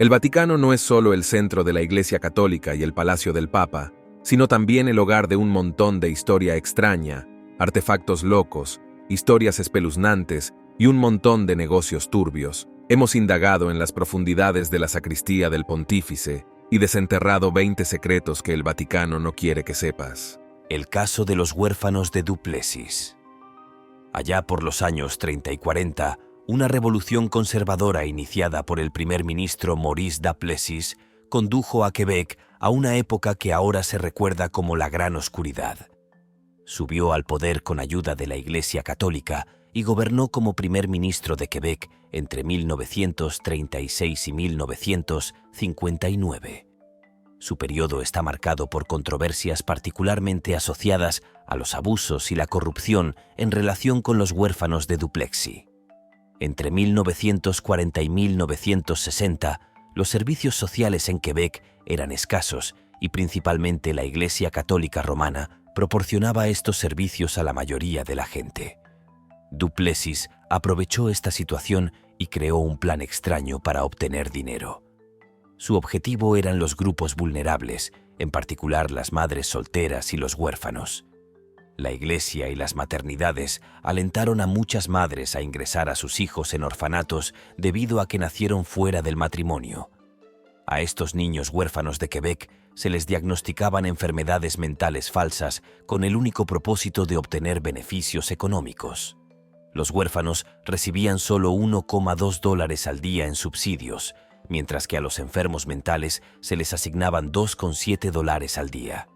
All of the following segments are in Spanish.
El Vaticano no es solo el centro de la Iglesia Católica y el Palacio del Papa, sino también el hogar de un montón de historia extraña, artefactos locos, historias espeluznantes y un montón de negocios turbios. Hemos indagado en las profundidades de la sacristía del Pontífice y desenterrado 20 secretos que el Vaticano no quiere que sepas. El caso de los huérfanos de Du Plessis. Allá por los años 30 y 40, una revolución conservadora iniciada por el primer ministro Maurice Du Plessis condujo a Quebec a una época que ahora se recuerda como la Gran Oscuridad. Subió al poder con ayuda de la Iglesia Católica y gobernó como primer ministro de Quebec entre 1936 y 1959. Su periodo está marcado por controversias particularmente asociadas a los abusos y la corrupción en relación con los huérfanos de Du Plessis. Entre 1940 y 1960, los servicios sociales en Quebec eran escasos y principalmente la Iglesia Católica Romana proporcionaba estos servicios a la mayoría de la gente. Du Plessis aprovechó esta situación y creó un plan extraño para obtener dinero. Su objetivo eran los grupos vulnerables, en particular las madres solteras y los huérfanos. La Iglesia y las maternidades alentaron a muchas madres a ingresar a sus hijos en orfanatos debido a que nacieron fuera del matrimonio. A estos niños huérfanos de Quebec se les diagnosticaban enfermedades mentales falsas con el único propósito de obtener beneficios económicos. Los huérfanos recibían solo $1,2 al día en subsidios, mientras que a los enfermos mentales se les asignaban $2,7 al día.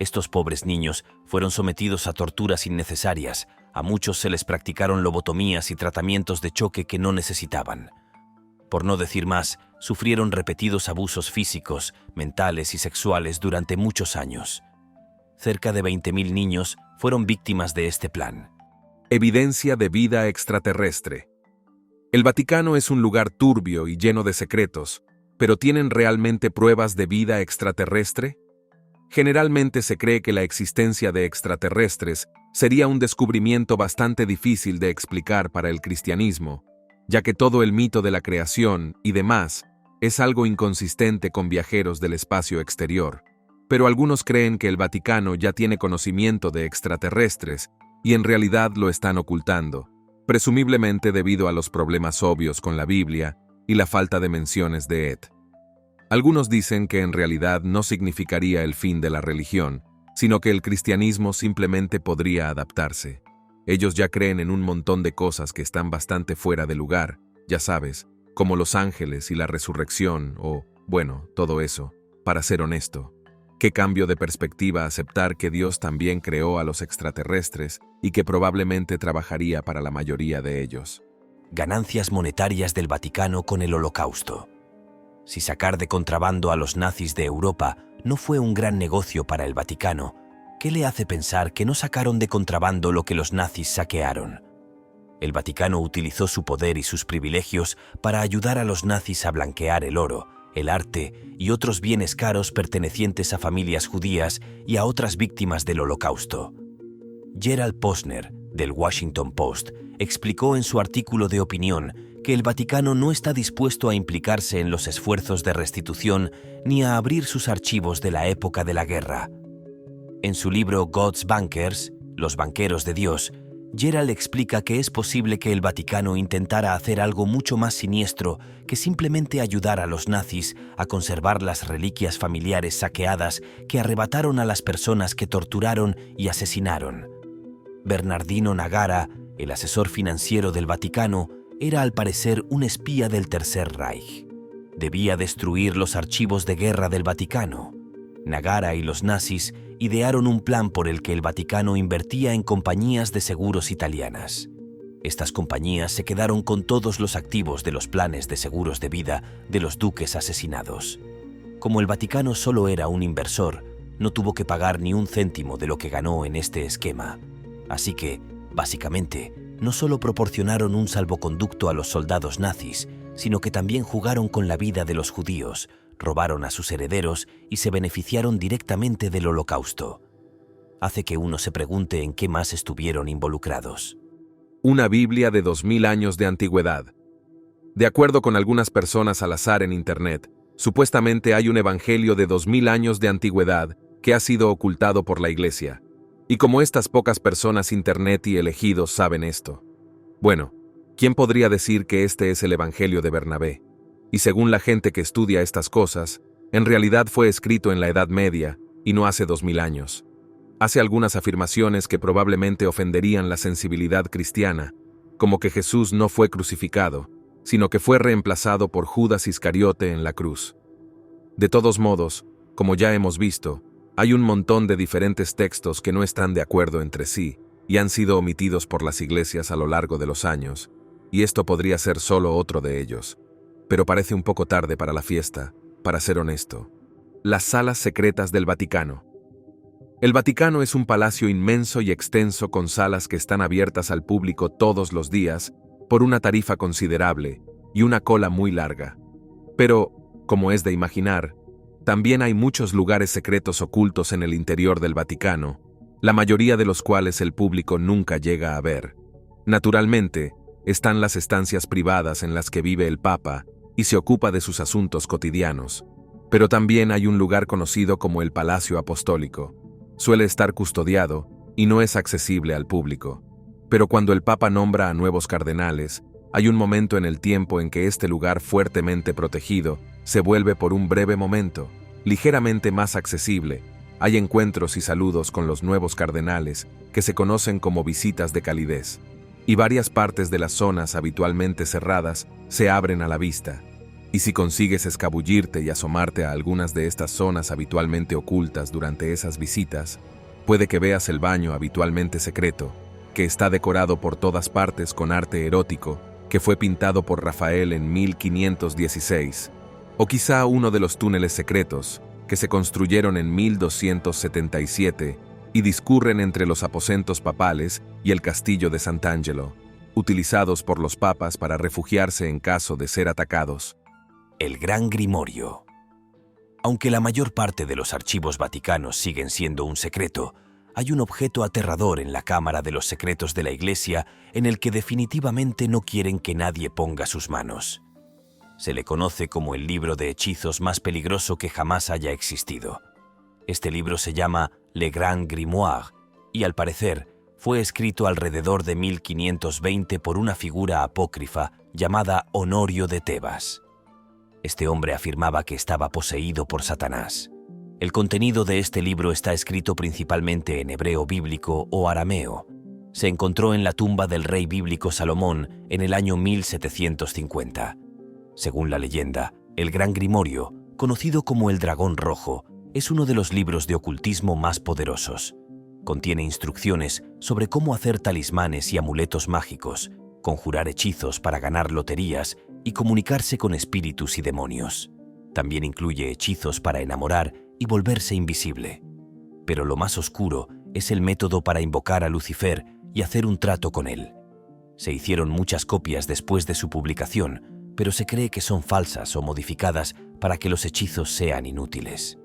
Estos pobres niños fueron sometidos a torturas innecesarias, a muchos se les practicaron lobotomías y tratamientos de choque que no necesitaban. Por no decir más, sufrieron repetidos abusos físicos, mentales y sexuales durante muchos años. Cerca de 20,000 niños fueron víctimas de este plan. Evidencia de vida extraterrestre. El Vaticano es un lugar turbio y lleno de secretos, pero ¿tienen realmente pruebas de vida extraterrestre? Generalmente se cree que la existencia de extraterrestres sería un descubrimiento bastante difícil de explicar para el cristianismo, ya que todo el mito de la creación y demás es algo inconsistente con viajeros del espacio exterior. Pero algunos creen que el Vaticano ya tiene conocimiento de extraterrestres y en realidad lo están ocultando, presumiblemente debido a los problemas obvios con la Biblia y la falta de menciones de Ed. Algunos dicen que en realidad no significaría el fin de la religión, sino que el cristianismo simplemente podría adaptarse. Ellos ya creen en un montón de cosas que están bastante fuera de lugar, ya sabes, como los ángeles y la resurrección o, bueno, todo eso. Para ser honesto, qué cambio de perspectiva aceptar que Dios también creó a los extraterrestres y que probablemente trabajaría para la mayoría de ellos. Ganancias monetarias del Vaticano con el Holocausto. Si sacar de contrabando a los nazis de Europa no fue un gran negocio para el Vaticano, ¿qué le hace pensar que no sacaron de contrabando lo que los nazis saquearon? El Vaticano utilizó su poder y sus privilegios para ayudar a los nazis a blanquear el oro, el arte y otros bienes caros pertenecientes a familias judías y a otras víctimas del Holocausto. Gerald Posner, del Washington Post, explicó en su artículo de opinión que el Vaticano no está dispuesto a implicarse en los esfuerzos de restitución ni a abrir sus archivos de la época de la guerra. En su libro God's Bankers, Los banqueros de Dios, Gerald explica que es posible que el Vaticano intentara hacer algo mucho más siniestro que simplemente ayudar a los nazis a conservar las reliquias familiares saqueadas que arrebataron a las personas que torturaron y asesinaron. Bernardino Nagara, el asesor financiero del Vaticano, era al parecer un espía del Tercer Reich. Debía destruir los archivos de guerra del Vaticano. Nagara y los nazis idearon un plan por el que el Vaticano invertía en compañías de seguros italianas. Estas compañías se quedaron con todos los activos de los planes de seguros de vida de los duques asesinados. Como el Vaticano solo era un inversor, no tuvo que pagar ni un céntimo de lo que ganó en este esquema. Así que, básicamente, no solo proporcionaron un salvoconducto a los soldados nazis, sino que también jugaron con la vida de los judíos, robaron a sus herederos y se beneficiaron directamente del Holocausto. Hace que uno se pregunte en qué más estuvieron involucrados. Una Biblia de 2000 años de antigüedad. De acuerdo con algunas personas al azar en Internet, supuestamente hay un evangelio de 2000 años de antigüedad que ha sido ocultado por la Iglesia. Y como estas pocas personas Internet y elegidos saben esto. Bueno, ¿quién podría decir que este es el evangelio de Bernabé? Y según la gente que estudia estas cosas, en realidad fue escrito en la Edad Media y no hace 2000 años. Hace algunas afirmaciones que probablemente ofenderían la sensibilidad cristiana, como que Jesús no fue crucificado, sino que fue reemplazado por Judas Iscariote en la cruz. De todos modos, como ya hemos visto, hay un montón de diferentes textos que no están de acuerdo entre sí y han sido omitidos por las iglesias a lo largo de los años, y esto podría ser solo otro de ellos. Pero parece un poco tarde para la fiesta, para ser honesto. Las salas secretas del Vaticano. El Vaticano es un palacio inmenso y extenso con salas que están abiertas al público todos los días por una tarifa considerable y una cola muy larga. Pero, como es de imaginar, también hay muchos lugares secretos ocultos en el interior del Vaticano, la mayoría de los cuales el público nunca llega a ver. Naturalmente, están las estancias privadas en las que vive el Papa y se ocupa de sus asuntos cotidianos, pero también hay un lugar conocido como el Palacio Apostólico. Suele estar custodiado y no es accesible al público. Pero cuando el Papa nombra a nuevos cardenales, hay un momento en el tiempo en que este lugar fuertemente protegido se vuelve por un breve momento, ligeramente más accesible. Hay encuentros y saludos con los nuevos cardenales que se conocen como visitas de calidez, y varias partes de las zonas habitualmente cerradas se abren a la vista. Y si consigues escabullirte y asomarte a algunas de estas zonas habitualmente ocultas durante esas visitas, puede que veas el baño habitualmente secreto, que está decorado por todas partes con arte erótico, que fue pintado por Rafael en 1516, o quizá uno de los túneles secretos, que se construyeron en 1277 y discurren entre los aposentos papales y el castillo de Sant'Angelo, utilizados por los papas para refugiarse en caso de ser atacados. El Gran Grimorio. Aunque la mayor parte de los archivos vaticanos siguen siendo un secreto, hay un objeto aterrador en la Cámara de los Secretos de la Iglesia en el que definitivamente no quieren que nadie ponga sus manos. Se le conoce como el libro de hechizos más peligroso que jamás haya existido. Este libro se llama Le Grand Grimoire y, al parecer, fue escrito alrededor de 1520 por una figura apócrifa llamada Honorio de Tebas. Este hombre afirmaba que estaba poseído por Satanás. El contenido de este libro está escrito principalmente en hebreo bíblico o arameo. Se encontró en la tumba del rey bíblico Salomón en el año 1750. Según la leyenda, el Gran Grimorio, conocido como el Dragón Rojo, es uno de los libros de ocultismo más poderosos. Contiene instrucciones sobre cómo hacer talismanes y amuletos mágicos, conjurar hechizos para ganar loterías y comunicarse con espíritus y demonios. También incluye hechizos para enamorar y volverse invisible. Pero lo más oscuro es el método para invocar a Lucifer y hacer un trato con él. Se hicieron muchas copias después de su publicación, pero se cree que son falsas o modificadas para que los hechizos sean inútiles.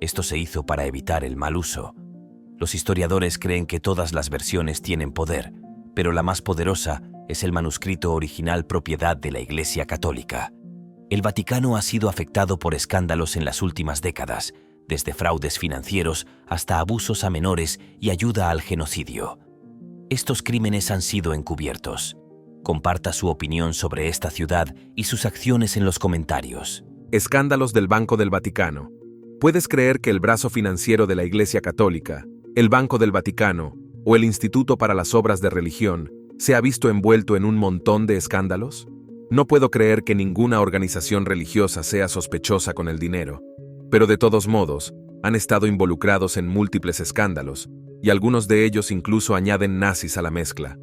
Esto se hizo para evitar el mal uso. Los historiadores creen que todas las versiones tienen poder, pero la más poderosa es el manuscrito original propiedad de la Iglesia Católica. El Vaticano ha sido afectado por escándalos en las últimas décadas, desde fraudes financieros hasta abusos a menores y ayuda al genocidio. Estos crímenes han sido encubiertos. Comparta su opinión sobre esta ciudad y sus acciones en los comentarios. Escándalos del Banco del Vaticano. ¿Puedes creer que el brazo financiero de la Iglesia Católica, el Banco del Vaticano o el Instituto para las Obras de Religión se ha visto envuelto en un montón de escándalos? No puedo creer que ninguna organización religiosa sea sospechosa con el dinero, pero de todos modos, han estado involucrados en múltiples escándalos, y algunos de ellos incluso añaden nazis a la mezcla.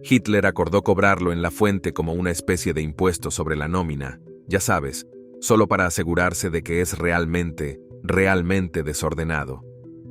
Hitler acordó cobrarlo en la fuente como una especie de impuesto sobre la nómina, ya sabes, solo para asegurarse de que es realmente desordenado.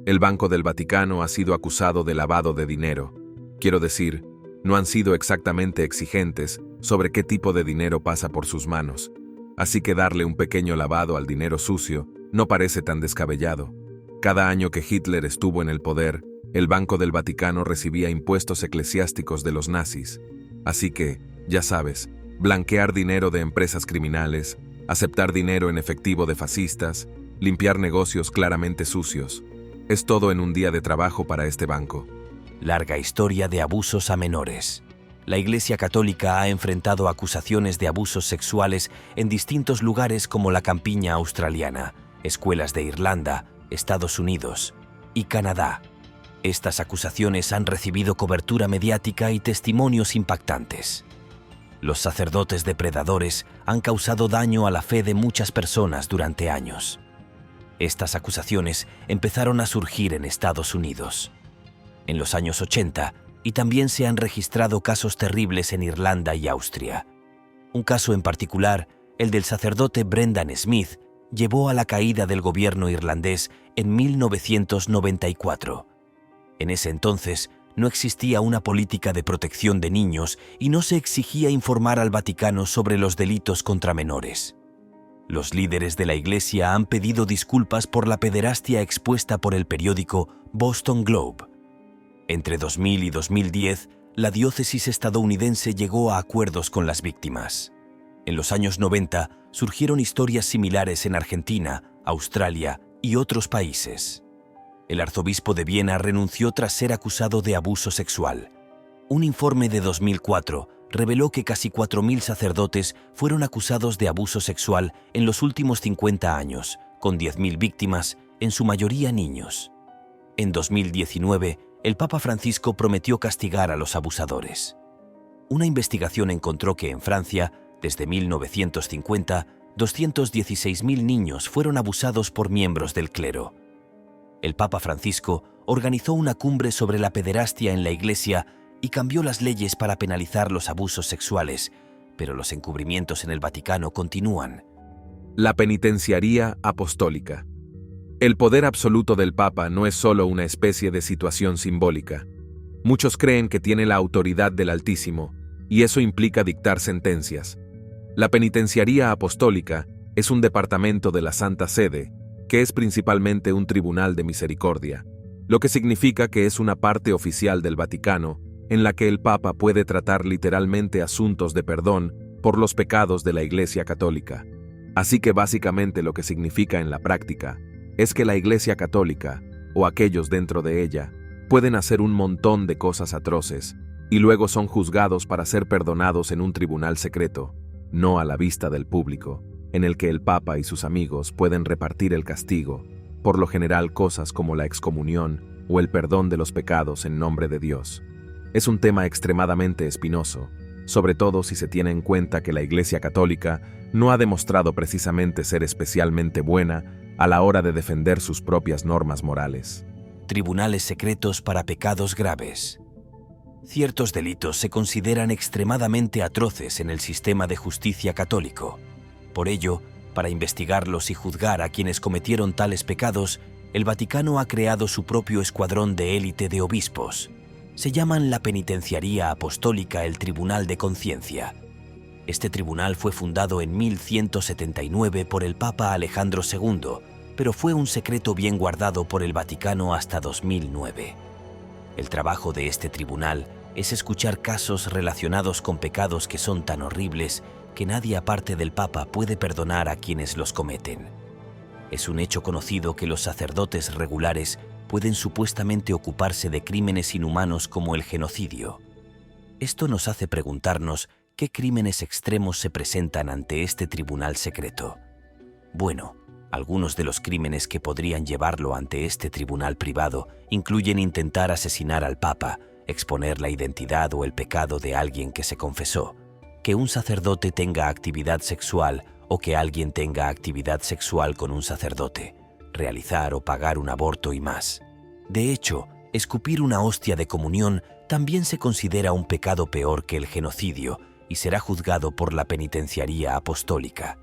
El Banco del Vaticano ha sido acusado de lavado de dinero. Quiero decir, no han sido exactamente exigentes sobre qué tipo de dinero pasa por sus manos, así que darle un pequeño lavado al dinero sucio no parece tan descabellado. Cada año que Hitler estuvo en el poder, el Banco del Vaticano recibía impuestos eclesiásticos de los nazis. Así que, ya sabes, blanquear dinero de empresas criminales, aceptar dinero en efectivo de fascistas, limpiar negocios claramente sucios. Es todo en un día de trabajo para este banco. Larga historia de abusos a menores. La Iglesia Católica ha enfrentado acusaciones de abusos sexuales en distintos lugares como la campiña australiana, escuelas de Irlanda, Estados Unidos y Canadá. Estas acusaciones han recibido cobertura mediática y testimonios impactantes. Los sacerdotes depredadores han causado daño a la fe de muchas personas durante años. Estas acusaciones empezaron a surgir en Estados Unidos en los años 80, y también se han registrado casos terribles en Irlanda y Austria. Un caso en particular, el del sacerdote Brendan Smith, llevó a la caída del gobierno irlandés en 1994. En ese entonces, no existía una política de protección de niños y no se exigía informar al Vaticano sobre los delitos contra menores. Los líderes de la Iglesia han pedido disculpas por la pederastia expuesta por el periódico Boston Globe. Entre 2000 y 2010, la diócesis estadounidense llegó a acuerdos con las víctimas. En los años 90 surgieron historias similares en Argentina, Australia y otros países. El arzobispo de Viena renunció tras ser acusado de abuso sexual. Un informe de 2004 reveló que casi 4.000 sacerdotes fueron acusados de abuso sexual en los últimos 50 años, con 10.000 víctimas, en su mayoría niños. En 2019, el Papa Francisco prometió castigar a los abusadores. Una investigación encontró que en Francia, desde 1950, 216.000 niños fueron abusados por miembros del clero. El Papa Francisco organizó una cumbre sobre la pederastia en la Iglesia y cambió las leyes para penalizar los abusos sexuales, pero los encubrimientos en el Vaticano continúan. La penitenciaría apostólica. El poder absoluto del Papa no es solo una especie de situación simbólica. Muchos creen que tiene la autoridad del Altísimo, y eso implica dictar sentencias. La penitenciaría apostólica es un departamento de la Santa Sede, que es principalmente un tribunal de misericordia, lo que significa que es una parte oficial del Vaticano en la que el Papa puede tratar literalmente asuntos de perdón por los pecados de la Iglesia Católica. Así que básicamente lo que significa en la práctica es que la Iglesia Católica, o aquellos dentro de ella, pueden hacer un montón de cosas atroces y luego son juzgados para ser perdonados en un tribunal secreto, no a la vista del público, en el que el Papa y sus amigos pueden repartir el castigo, por lo general cosas como la excomunión o el perdón de los pecados en nombre de Dios. Es un tema extremadamente espinoso, sobre todo si se tiene en cuenta que la Iglesia Católica no ha demostrado precisamente ser especialmente buena a la hora de defender sus propias normas morales. Tribunales secretos para pecados graves. Ciertos delitos se consideran extremadamente atroces en el sistema de justicia católico. Por ello, para investigarlos y juzgar a quienes cometieron tales pecados, el Vaticano ha creado su propio escuadrón de élite de obispos. Se llaman la Penitenciaría Apostólica el Tribunal de Conciencia. Este tribunal fue fundado en 1179 por el Papa Alejandro II, pero fue un secreto bien guardado por el Vaticano hasta 2009. El trabajo de este tribunal es escuchar casos relacionados con pecados que son tan horribles que nadie aparte del Papa puede perdonar a quienes los cometen. Es un hecho conocido que los sacerdotes regulares pueden supuestamente ocuparse de crímenes inhumanos como el genocidio. Esto nos hace preguntarnos qué crímenes extremos se presentan ante este tribunal secreto. Bueno, algunos de los crímenes que podrían llevarlo ante este tribunal privado incluyen intentar asesinar al Papa, exponer la identidad o el pecado de alguien que se confesó, que un sacerdote tenga actividad sexual o que alguien tenga actividad sexual con un sacerdote, realizar o pagar un aborto y más. De hecho, escupir una hostia de comunión también se considera un pecado peor que el genocidio y será juzgado por la penitenciaría apostólica.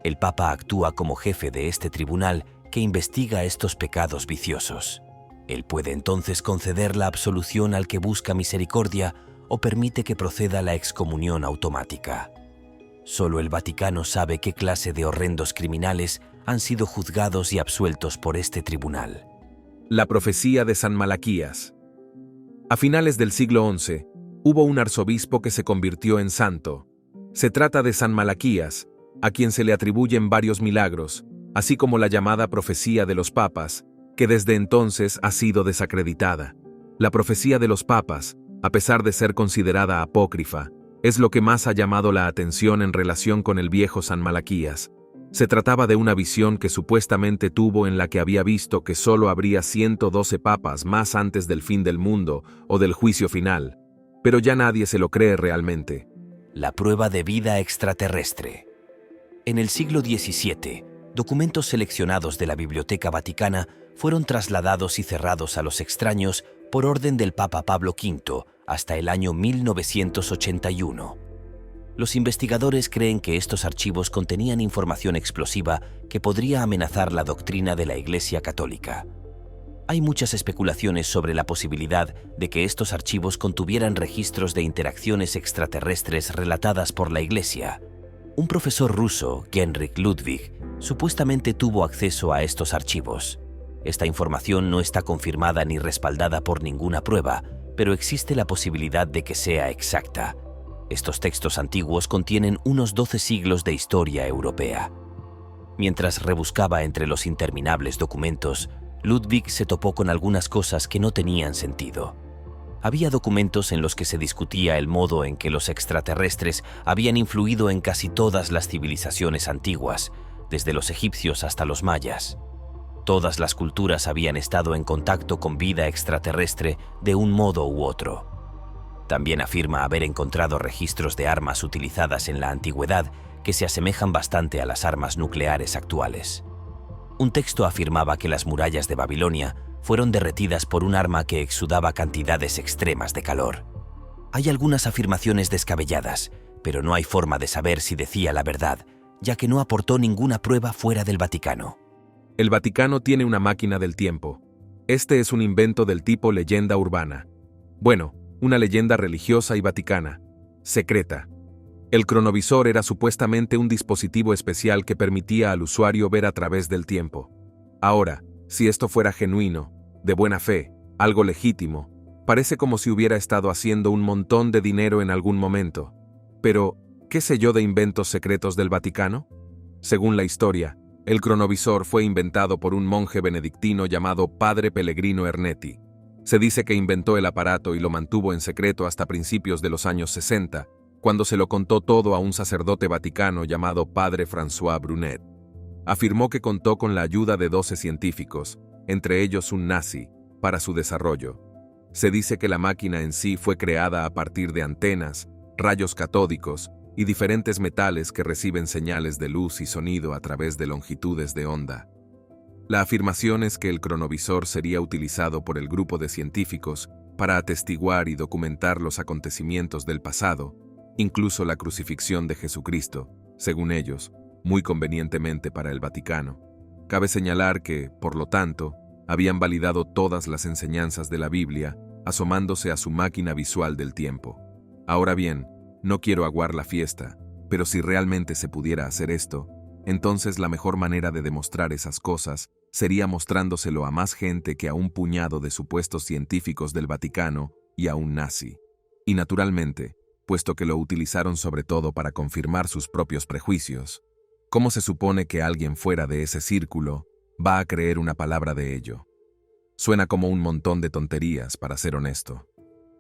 El Papa actúa como jefe de este tribunal que investiga estos pecados viciosos. Él puede entonces conceder la absolución al que busca misericordia o permite que proceda la excomunión automática. Solo el Vaticano sabe qué clase de horrendos criminales han sido juzgados y absueltos por este tribunal. La profecía de San Malaquías. A finales del siglo XI, hubo un arzobispo que se convirtió en santo. Se trata de San Malaquías, a quien se le atribuyen varios milagros, así como la llamada profecía de los papas, que desde entonces ha sido desacreditada. La profecía de los papas, a pesar de ser considerada apócrifa, es lo que más ha llamado la atención en relación con el viejo San Malaquías. Se trataba de una visión que supuestamente tuvo en la que había visto que solo habría 112 papas más antes del fin del mundo o del juicio final, pero ya nadie se lo cree realmente. La prueba de vida extraterrestre. En el siglo XVII, documentos seleccionados de la Biblioteca Vaticana fueron trasladados y cerrados a los extraños por orden del Papa Pablo V hasta el año 1981. Los investigadores creen que estos archivos contenían información explosiva que podría amenazar la doctrina de la Iglesia Católica. Hay muchas especulaciones sobre la posibilidad de que estos archivos contuvieran registros de interacciones extraterrestres relatadas por la Iglesia. Un profesor ruso, Genrikh Ludwig, supuestamente tuvo acceso a estos archivos. Esta información no está confirmada ni respaldada por ninguna prueba, pero existe la posibilidad de que sea exacta. Estos textos antiguos contienen unos 12 siglos de historia europea. Mientras rebuscaba entre los interminables documentos, Ludwig se topó con algunas cosas que no tenían sentido. Había documentos en los que se discutía el modo en que los extraterrestres habían influido en casi todas las civilizaciones antiguas, desde los egipcios hasta los mayas. Todas las culturas habían estado en contacto con vida extraterrestre de un modo u otro. También afirma haber encontrado registros de armas utilizadas en la antigüedad que se asemejan bastante a las armas nucleares actuales. Un texto afirmaba que las murallas de Babilonia fueron derretidas por un arma que exudaba cantidades extremas de calor. Hay algunas afirmaciones descabelladas, pero no hay forma de saber si decía la verdad, ya que no aportó ninguna prueba fuera del Vaticano. El Vaticano tiene una máquina del tiempo. Este es un invento del tipo leyenda urbana. Bueno, una leyenda religiosa y vaticana, secreta. El cronovisor era supuestamente un dispositivo especial que permitía al usuario ver a través del tiempo. Ahora, si esto fuera genuino, de buena fe, algo legítimo, parece como si hubiera estado haciendo un montón de dinero en algún momento. Pero, ¿qué sé yo de inventos secretos del Vaticano? Según la historia, el cronovisor fue inventado por un monje benedictino llamado Padre Pellegrino Ernetti. Se dice que inventó el aparato y lo mantuvo en secreto hasta principios de los años 60, cuando se lo contó todo a un sacerdote vaticano llamado Padre François Brunet. Afirmó que contó con la ayuda de 12 científicos, entre ellos un nazi, para su desarrollo. Se dice que la máquina en sí fue creada a partir de antenas, rayos catódicos y diferentes metales que reciben señales de luz y sonido a través de longitudes de onda. La afirmación es que el cronovisor sería utilizado por el grupo de científicos para atestiguar y documentar los acontecimientos del pasado, incluso la crucifixión de Jesucristo, según ellos, muy convenientemente para el Vaticano. Cabe señalar que, por lo tanto, habían validado todas las enseñanzas de la Biblia, asomándose a su máquina visual del tiempo. Ahora bien, no quiero aguar la fiesta, pero si realmente se pudiera hacer esto, entonces la mejor manera de demostrar esas cosas sería mostrándoselo a más gente que a un puñado de supuestos científicos del Vaticano y a un nazi. Y naturalmente, puesto que lo utilizaron sobre todo para confirmar sus propios prejuicios, ¿cómo se supone que alguien fuera de ese círculo va a creer una palabra de ello? Suena como un montón de tonterías, para ser honesto.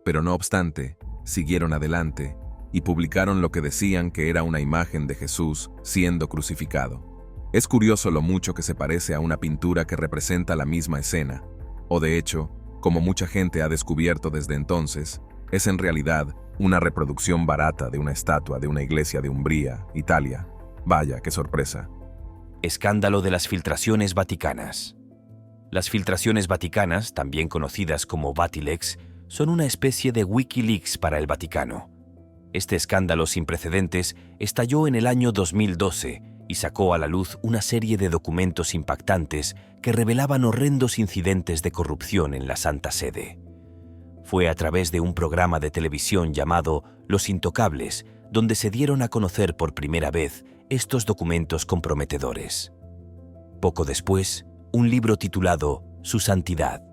Pero no obstante, siguieron adelante y publicaron lo que decían que era una imagen de Jesús siendo crucificado. Es curioso lo mucho que se parece a una pintura que representa la misma escena, o de hecho, como mucha gente ha descubierto desde entonces, es en realidad una reproducción barata de una estatua de una iglesia de Umbría, Italia. Vaya, qué sorpresa. Escándalo de las filtraciones vaticanas. Las filtraciones vaticanas, también conocidas como Vatileaks, son una especie de Wikileaks para el Vaticano. Este escándalo sin precedentes estalló en el año 2012 y sacó a la luz una serie de documentos impactantes que revelaban horrendos incidentes de corrupción en la Santa Sede. Fue a través de un programa de televisión llamado Los Intocables, donde se dieron a conocer por primera vez estos documentos comprometedores. Poco después, un libro titulado Su Santidad.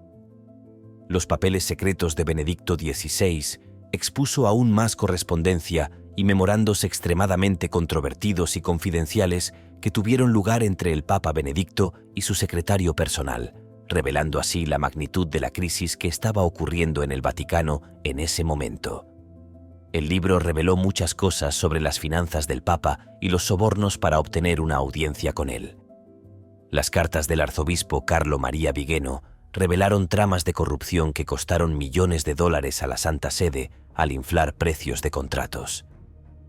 Los papeles secretos de Benedicto XVI expuso aún más correspondencia y memorandos extremadamente controvertidos y confidenciales que tuvieron lugar entre el Papa Benedicto y su secretario personal, revelando así la magnitud de la crisis que estaba ocurriendo en el Vaticano en ese momento. El libro reveló muchas cosas sobre las finanzas del Papa y los sobornos para obtener una audiencia con él. Las cartas del arzobispo Carlo María Vigeno revelaron tramas de corrupción que costaron millones de dólares a la Santa Sede al inflar precios de contratos.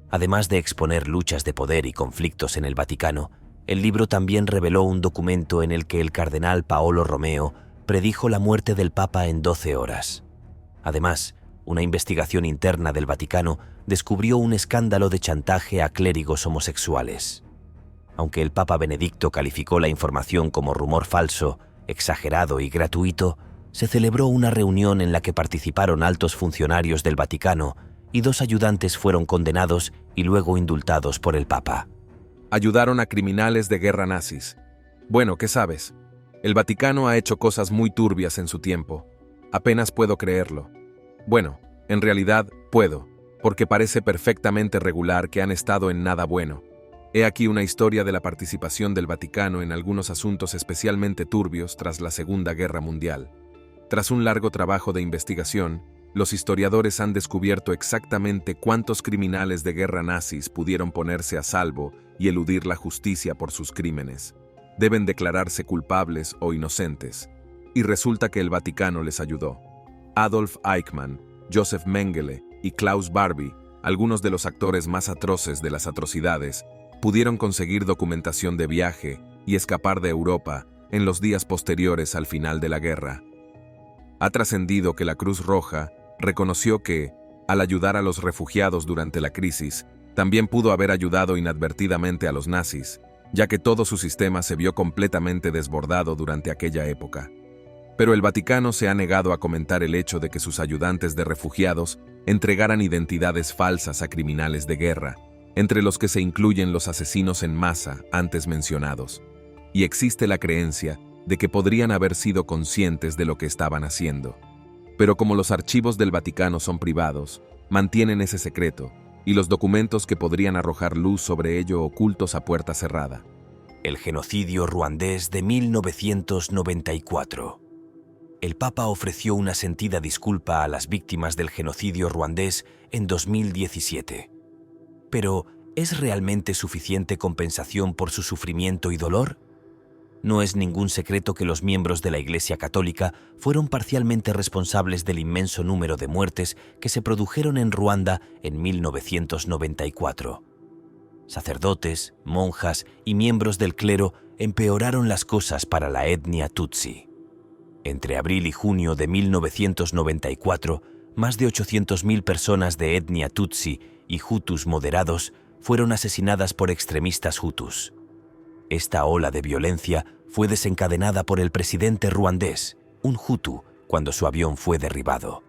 Además de exponer luchas de poder y conflictos en el Vaticano, el libro también reveló un documento en el que el cardenal Paolo Romeo predijo la muerte del Papa en 12 horas. Además, una investigación interna del Vaticano descubrió un escándalo de chantaje a clérigos homosexuales. Aunque el Papa Benedicto calificó la información como rumor falso, exagerado y gratuito, se celebró una reunión en la que participaron altos funcionarios del Vaticano y 2 ayudantes fueron condenados y luego indultados por el Papa. Ayudaron a criminales de guerra nazis. Bueno, ¿qué sabes? El Vaticano ha hecho cosas muy turbias en su tiempo. Apenas puedo creerlo. Bueno, en realidad puedo, porque parece perfectamente regular que han estado en nada bueno. He aquí una historia de la participación del Vaticano en algunos asuntos especialmente turbios tras la Segunda Guerra Mundial. Tras un largo trabajo de investigación, los historiadores han descubierto exactamente cuántos criminales de guerra nazis pudieron ponerse a salvo y eludir la justicia por sus crímenes. Deben declararse culpables o inocentes. Y resulta que el Vaticano les ayudó. Adolf Eichmann, Joseph Mengele y Klaus Barbie, algunos de los actores más atroces de las atrocidades, pudieron conseguir documentación de viaje y escapar de Europa en los días posteriores al final de la guerra. Ha trascendido que la Cruz Roja reconoció que, al ayudar a los refugiados durante la crisis, también pudo haber ayudado inadvertidamente a los nazis, ya que todo su sistema se vio completamente desbordado durante aquella época. Pero el Vaticano se ha negado a comentar el hecho de que sus ayudantes de refugiados entregaran identidades falsas a criminales de guerra, entre los que se incluyen los asesinos en masa antes mencionados. Y existe la creencia de que podrían haber sido conscientes de lo que estaban haciendo. Pero como los archivos del Vaticano son privados, mantienen ese secreto, y los documentos que podrían arrojar luz sobre ello ocultos a puerta cerrada. El genocidio ruandés de 1994. El Papa ofreció una sentida disculpa a las víctimas del genocidio ruandés en 2017. Pero, ¿es realmente suficiente compensación por su sufrimiento y dolor? No es ningún secreto que los miembros de la Iglesia Católica fueron parcialmente responsables del inmenso número de muertes que se produjeron en Ruanda en 1994. Sacerdotes, monjas y miembros del clero empeoraron las cosas para la etnia Tutsi. Entre abril y junio de 1994, más de 800.000 personas de etnia Tutsi y Hutus moderados fueron asesinadas por extremistas Hutus. Esta ola de violencia fue desencadenada por el presidente ruandés, un Hutu, cuando su avión fue derribado.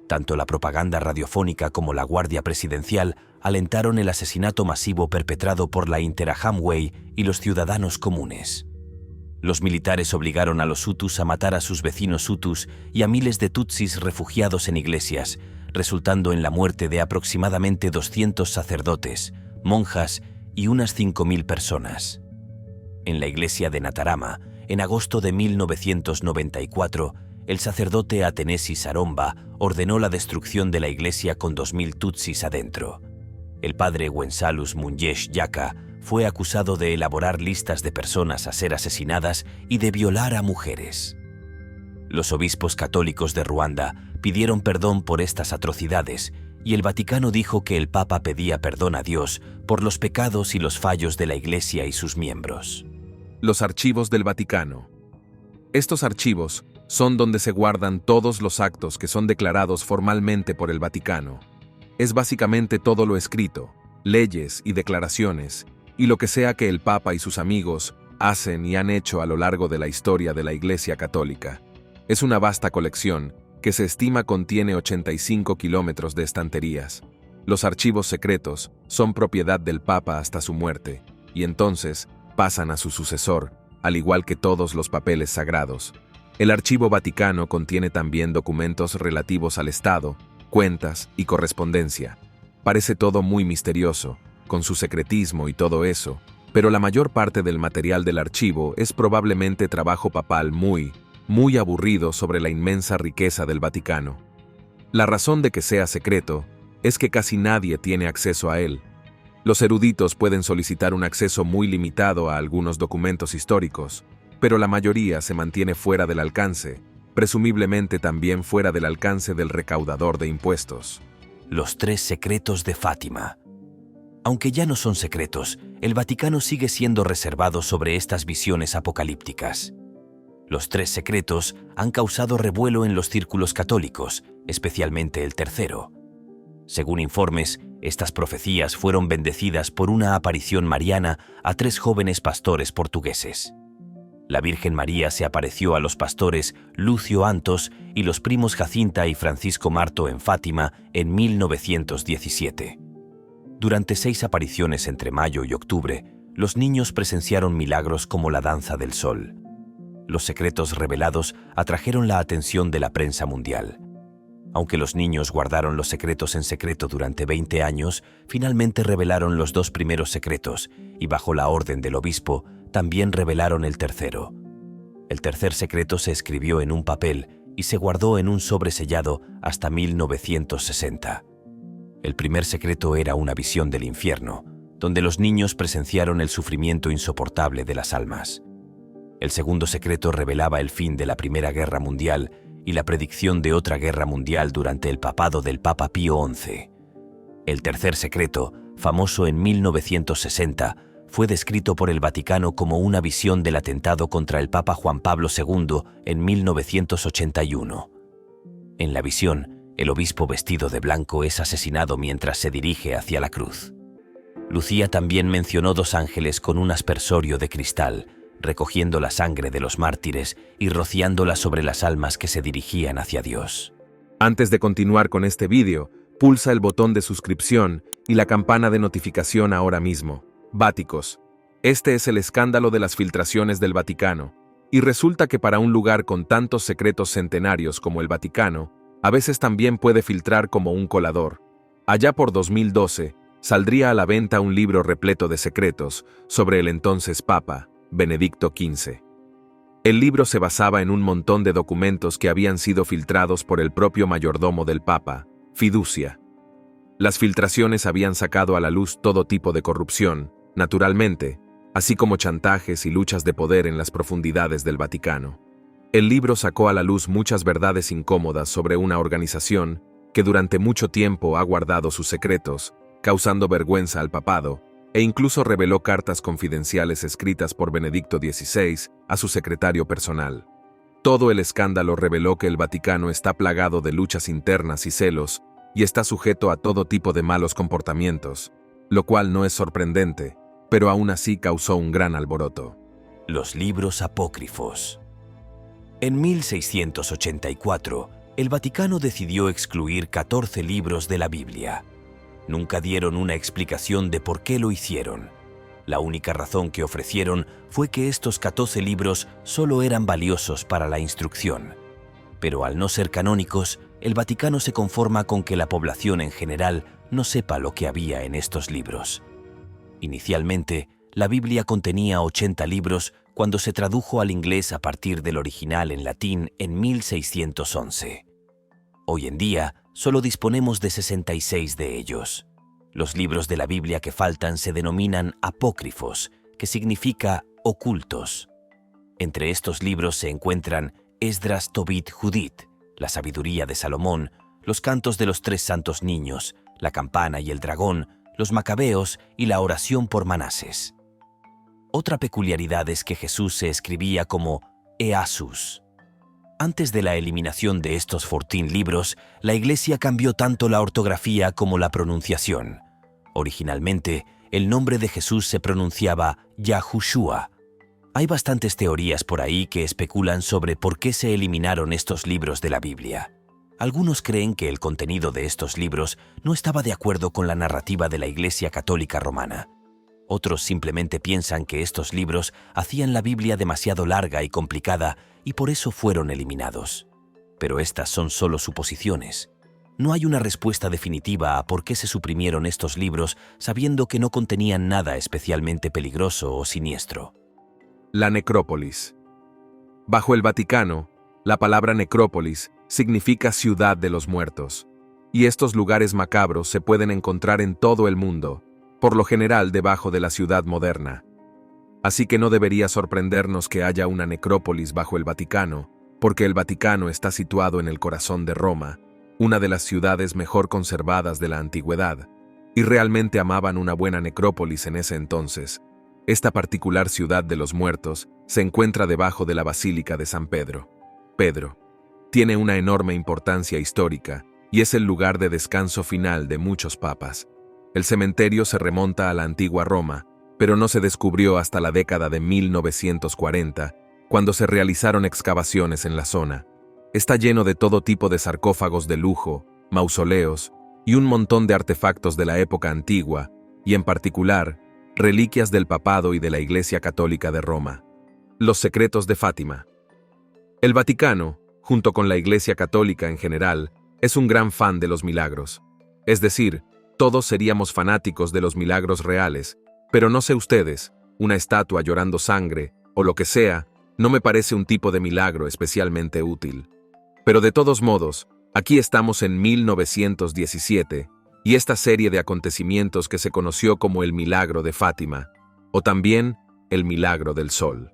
Tanto la propaganda radiofónica como la Guardia Presidencial alentaron el asesinato masivo perpetrado por la Interahamwe y los ciudadanos comunes. Los militares obligaron a los Hutus a matar a sus vecinos Hutus y a miles de Tutsis refugiados en iglesias, resultando en la muerte de aproximadamente 200 sacerdotes, monjas y unas 5.000 personas. En la iglesia de Natarama, en agosto de 1994, el sacerdote Atenesi Saromba ordenó la destrucción de la iglesia con 2.000 tutsis adentro. El padre Wensalus Munyesh Yaka fue acusado de elaborar listas de personas a ser asesinadas y de violar a mujeres. Los obispos católicos de Ruanda pidieron perdón por estas atrocidades y el Vaticano dijo que el Papa pedía perdón a Dios por los pecados y los fallos de la Iglesia y sus miembros. Los archivos del Vaticano. Estos archivos son donde se guardan todos los actos que son declarados formalmente por el Vaticano. Es básicamente todo lo escrito, leyes y declaraciones, y lo que sea que el Papa y sus amigos hacen y han hecho a lo largo de la historia de la Iglesia Católica. Es una vasta colección que se estima contiene 85 kilómetros de estanterías. Los archivos secretos son propiedad del Papa hasta su muerte, y entonces pasan a su sucesor, al igual que todos los papeles sagrados. El Archivo Vaticano contiene también documentos relativos al Estado, cuentas y correspondencia. Parece todo muy misterioso, con su secretismo y todo eso, pero la mayor parte del material del archivo es probablemente trabajo papal muy aburrido sobre la inmensa riqueza del Vaticano. La razón de que sea secreto es que casi nadie tiene acceso a él. Los eruditos pueden solicitar un acceso muy limitado a algunos documentos históricos, pero la mayoría se mantiene fuera del alcance, presumiblemente también fuera del alcance del recaudador de impuestos. Los 3 secretos de Fátima. Aunque ya no son secretos, el Vaticano sigue siendo reservado sobre estas visiones apocalípticas. Los 3 secretos han causado revuelo en los círculos católicos, especialmente el tercero. Según informes, estas profecías fueron bendecidas por una aparición mariana a 3 jóvenes pastores portugueses. La Virgen María se apareció a los pastores Lúcio Antos y los primos Jacinta y Francisco Marto en Fátima en 1917. Durante 6 apariciones entre mayo y octubre, los niños presenciaron milagros como la danza del sol. Los secretos revelados atrajeron la atención de la prensa mundial. Aunque los niños guardaron los secretos en secreto durante 20 años, finalmente revelaron los 2 primeros secretos y bajo la orden del obispo también revelaron el tercero. El tercer secreto se escribió en un papel y se guardó en un sobre sellado hasta 1960. El primer secreto era una visión del infierno, donde los niños presenciaron el sufrimiento insoportable de las almas. El segundo secreto revelaba el fin de la Primera Guerra Mundial y la predicción de otra guerra mundial durante el papado del Papa Pío XI. El tercer secreto, famoso en 1960, fue descrito por el Vaticano como una visión del atentado contra el Papa Juan Pablo II en 1981. En la visión, el obispo vestido de blanco es asesinado mientras se dirige hacia la cruz. Lucía también mencionó 2 ángeles con un aspersorio de cristal, recogiendo la sangre de los mártires y rociándola sobre las almas que se dirigían hacia Dios. Antes de continuar con este vídeo, pulsa el botón de suscripción y la campana de notificación ahora mismo. Váticos. Este es el escándalo de las filtraciones del Vaticano, y resulta que para un lugar con tantos secretos centenarios como el Vaticano, a veces también puede filtrar como un colador. Allá por 2012, saldría a la venta un libro repleto de secretos sobre el entonces Papa, Benedicto XV. El libro se basaba en un montón de documentos que habían sido filtrados por el propio mayordomo del Papa, Fiducia. Las filtraciones habían sacado a la luz todo tipo de corrupción, naturalmente, así como chantajes y luchas de poder en las profundidades del Vaticano. El libro sacó a la luz muchas verdades incómodas sobre una organización que durante mucho tiempo ha guardado sus secretos, causando vergüenza al papado, e incluso reveló cartas confidenciales escritas por Benedicto XVI a su secretario personal. Todo el escándalo reveló que el Vaticano está plagado de luchas internas y celos y está sujeto a todo tipo de malos comportamientos, lo cual no es sorprendente, pero aún así causó un gran alboroto. Los libros apócrifos. En 1684, el Vaticano decidió excluir 14 libros de la Biblia. Nunca dieron una explicación de por qué lo hicieron. La única razón que ofrecieron fue que estos 14 libros solo eran valiosos para la instrucción. Pero al no ser canónicos, el Vaticano se conforma con que la población en general no sepa lo que había en estos libros. Inicialmente, la Biblia contenía 80 libros cuando se tradujo al inglés a partir del original en latín en 1611. Hoy en día, solo disponemos de 66 de ellos. Los libros de la Biblia que faltan se denominan apócrifos, que significa ocultos. Entre estos libros se encuentran Esdras, Tobit, Judith, la sabiduría de Salomón, los cantos de los 3 santos niños, la campana y el dragón, los macabeos y la oración por Manases. Otra peculiaridad es que Jesús se escribía como Easus. Antes de la eliminación de estos 14 libros, la Iglesia cambió tanto la ortografía como la pronunciación. Originalmente, el nombre de Jesús se pronunciaba Yahushua. Hay bastantes teorías por ahí que especulan sobre por qué se eliminaron estos libros de la Biblia. Algunos creen que el contenido de estos libros no estaba de acuerdo con la narrativa de la Iglesia Católica Romana. Otros simplemente piensan que estos libros hacían la Biblia demasiado larga y complicada y por eso fueron eliminados. Pero estas son solo suposiciones. No hay una respuesta definitiva a por qué se suprimieron estos libros sabiendo que no contenían nada especialmente peligroso o siniestro. La necrópolis. Bajo el Vaticano, la palabra necrópolis significa ciudad de los muertos, y estos lugares macabros se pueden encontrar en todo el mundo, por lo general debajo de la ciudad moderna. Así que no debería sorprendernos que haya una necrópolis bajo el Vaticano, porque el Vaticano está situado en el corazón de Roma, una de las ciudades mejor conservadas de la antigüedad, y realmente amaban una buena necrópolis en ese entonces. Esta particular ciudad de los muertos se encuentra debajo de la Basílica de San Pedro. Pedro tiene una enorme importancia histórica y es el lugar de descanso final de muchos papas. El cementerio se remonta a la antigua Roma, pero no se descubrió hasta la década de 1940, cuando se realizaron excavaciones en la zona. Está lleno de todo tipo de sarcófagos de lujo, mausoleos y un montón de artefactos de la época antigua, y en particular, reliquias del papado y de la Iglesia Católica de Roma. Los secretos de Fátima. El Vaticano, junto con la Iglesia Católica en general, es un gran fan de los milagros. Es decir, todos seríamos fanáticos de los milagros reales, pero no sé ustedes, una estatua llorando sangre, o lo que sea, no me parece un tipo de milagro especialmente útil. Pero de todos modos, aquí estamos en 1917, y esta serie de acontecimientos que se conoció como el Milagro de Fátima, o también el Milagro del Sol.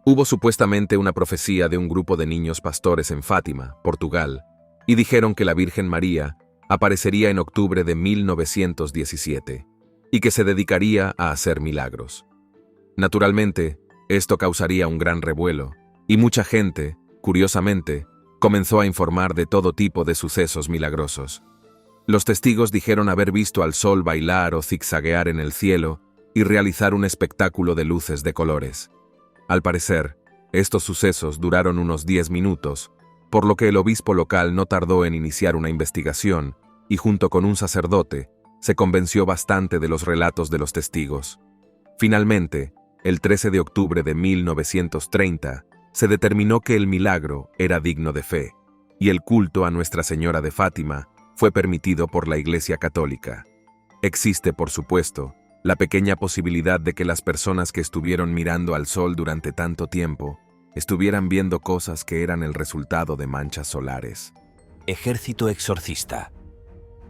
Hubo supuestamente una profecía de un grupo de niños pastores en Fátima, Portugal, y dijeron que la Virgen María aparecería en octubre de 1917, y que se dedicaría a hacer milagros. Naturalmente, esto causaría un gran revuelo, y mucha gente, curiosamente, comenzó a informar de todo tipo de sucesos milagrosos. Los testigos dijeron haber visto al sol bailar o zigzaguear en el cielo y realizar un espectáculo de luces de colores. Al parecer, estos sucesos duraron unos 10 minutos, por lo que el obispo local no tardó en iniciar una investigación y junto con un sacerdote, se convenció bastante de los relatos de los testigos. Finalmente, el 13 de octubre de 1930, se determinó que el milagro era digno de fe, y el culto a Nuestra Señora de Fátima fue permitido por la Iglesia Católica. Existe, por supuesto, la pequeña posibilidad de que las personas que estuvieron mirando al sol durante tanto tiempo estuvieran viendo cosas que eran el resultado de manchas solares. Ejército exorcista.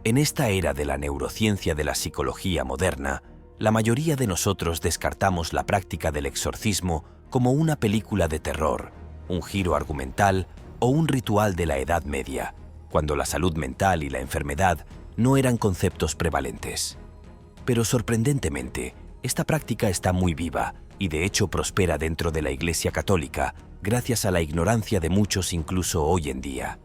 En esta era de la neurociencia de la psicología moderna, la mayoría de nosotros descartamos la práctica del exorcismo como una película de terror, un giro argumental o un ritual de la Edad Media, cuando la salud mental y la enfermedad no eran conceptos prevalentes. Pero sorprendentemente, esta práctica está muy viva y de hecho prospera dentro de la Iglesia Católica gracias a la ignorancia de muchos incluso hoy en día.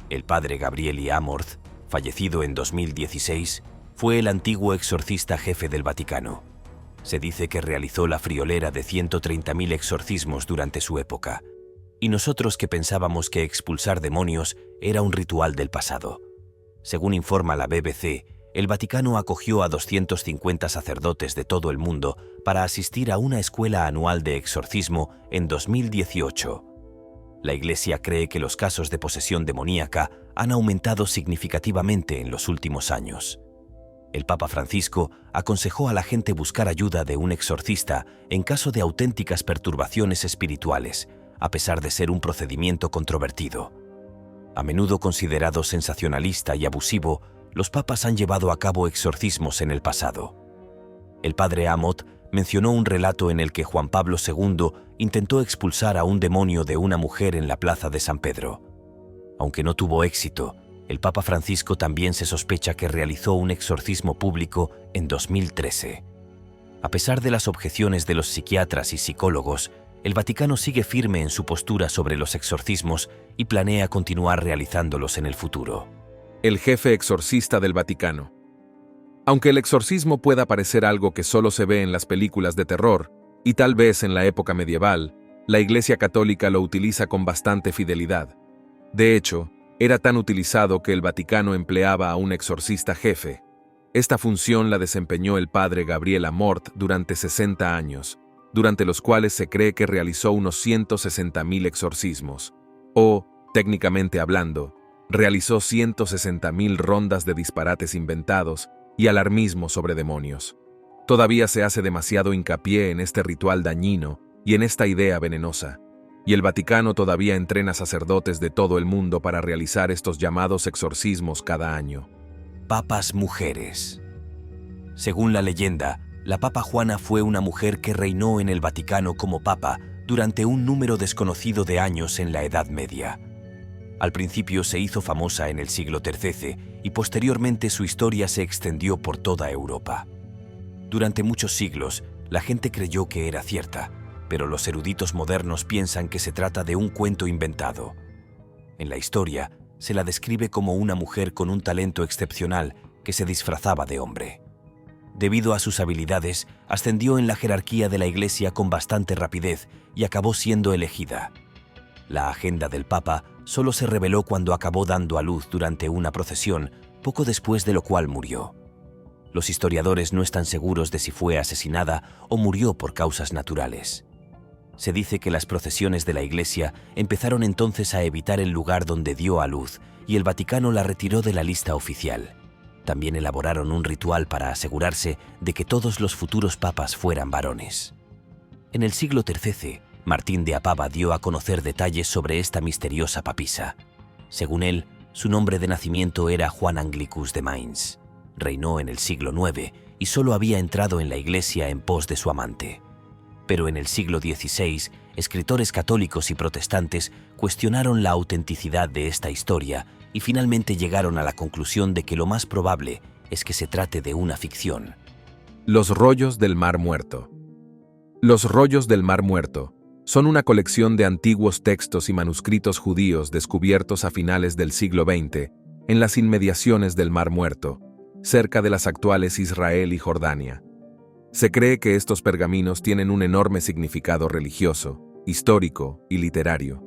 El padre Gabriele Amorth, fallecido en 2016, fue el antiguo exorcista jefe del Vaticano. Se dice que realizó la friolera de 130.000 exorcismos durante su época, y nosotros que pensábamos que expulsar demonios era un ritual del pasado. Según informa la BBC, el Vaticano acogió a 250 sacerdotes de todo el mundo para asistir a una escuela anual de exorcismo en 2018. La Iglesia cree que los casos de posesión demoníaca han aumentado significativamente en los últimos años. El Papa Francisco aconsejó a la gente buscar ayuda de un exorcista en caso de auténticas perturbaciones espirituales, a pesar de ser un procedimiento controvertido. A menudo considerado sensacionalista y abusivo, los papas han llevado a cabo exorcismos en el pasado. El padre Amorth mencionó un relato en el que Juan Pablo II intentó expulsar a un demonio de una mujer en la plaza de San Pedro. Aunque no tuvo éxito, el Papa Francisco también se sospecha que realizó un exorcismo público en 2013. A pesar de las objeciones de los psiquiatras y psicólogos, el Vaticano sigue firme en su postura sobre los exorcismos y planea continuar realizándolos en el futuro. El jefe exorcista del Vaticano. Aunque el exorcismo pueda parecer algo que solo se ve en las películas de terror, y tal vez en la época medieval, la Iglesia Católica lo utiliza con bastante fidelidad. De hecho, era tan utilizado que el Vaticano empleaba a un exorcista jefe. Esta función la desempeñó el padre Gabriele Amorth durante 60 años, durante los cuales se cree que realizó unos 160.000 exorcismos, o, técnicamente hablando, Realizó 160.000 rondas de disparates inventados y alarmismo sobre demonios. Todavía se hace demasiado hincapié en este ritual dañino y en esta idea venenosa, y el Vaticano todavía entrena sacerdotes de todo el mundo para realizar estos llamados exorcismos cada año. Papas mujeres. Según la leyenda, la Papa Juana fue una mujer que reinó en el Vaticano como papa durante un número desconocido de años en la Edad Media. Al principio se hizo famosa en el siglo XIII y posteriormente su historia se extendió por toda Europa. Durante muchos siglos, la gente creyó que era cierta, pero los eruditos modernos piensan que se trata de un cuento inventado. En la historia, se la describe como una mujer con un talento excepcional que se disfrazaba de hombre. Debido a sus habilidades, ascendió en la jerarquía de la Iglesia con bastante rapidez y acabó siendo elegida. La agenda del Papa solo se reveló cuando acabó dando a luz durante una procesión, poco después de lo cual murió. Los historiadores no están seguros de si fue asesinada o murió por causas naturales. Se dice que las procesiones de la Iglesia empezaron entonces a evitar el lugar donde dio a luz y el Vaticano la retiró de la lista oficial. También elaboraron un ritual para asegurarse de que todos los futuros papas fueran varones. En el siglo XIII, Martín de Apava dio a conocer detalles sobre esta misteriosa papisa. Según él, su nombre de nacimiento era Juan Anglicus de Mainz. Reinó en el siglo IX y solo había entrado en la Iglesia en pos de su amante. Pero en el siglo XVI, escritores católicos y protestantes cuestionaron la autenticidad de esta historia y finalmente llegaron a la conclusión de que lo más probable es que se trate de una ficción. Los rollos del Mar Muerto. Los rollos del Mar Muerto son una colección de antiguos textos y manuscritos judíos descubiertos a finales del siglo XX en las inmediaciones del Mar Muerto, cerca de las actuales Israel y Jordania. Se cree que estos pergaminos tienen un enorme significado religioso, histórico y literario.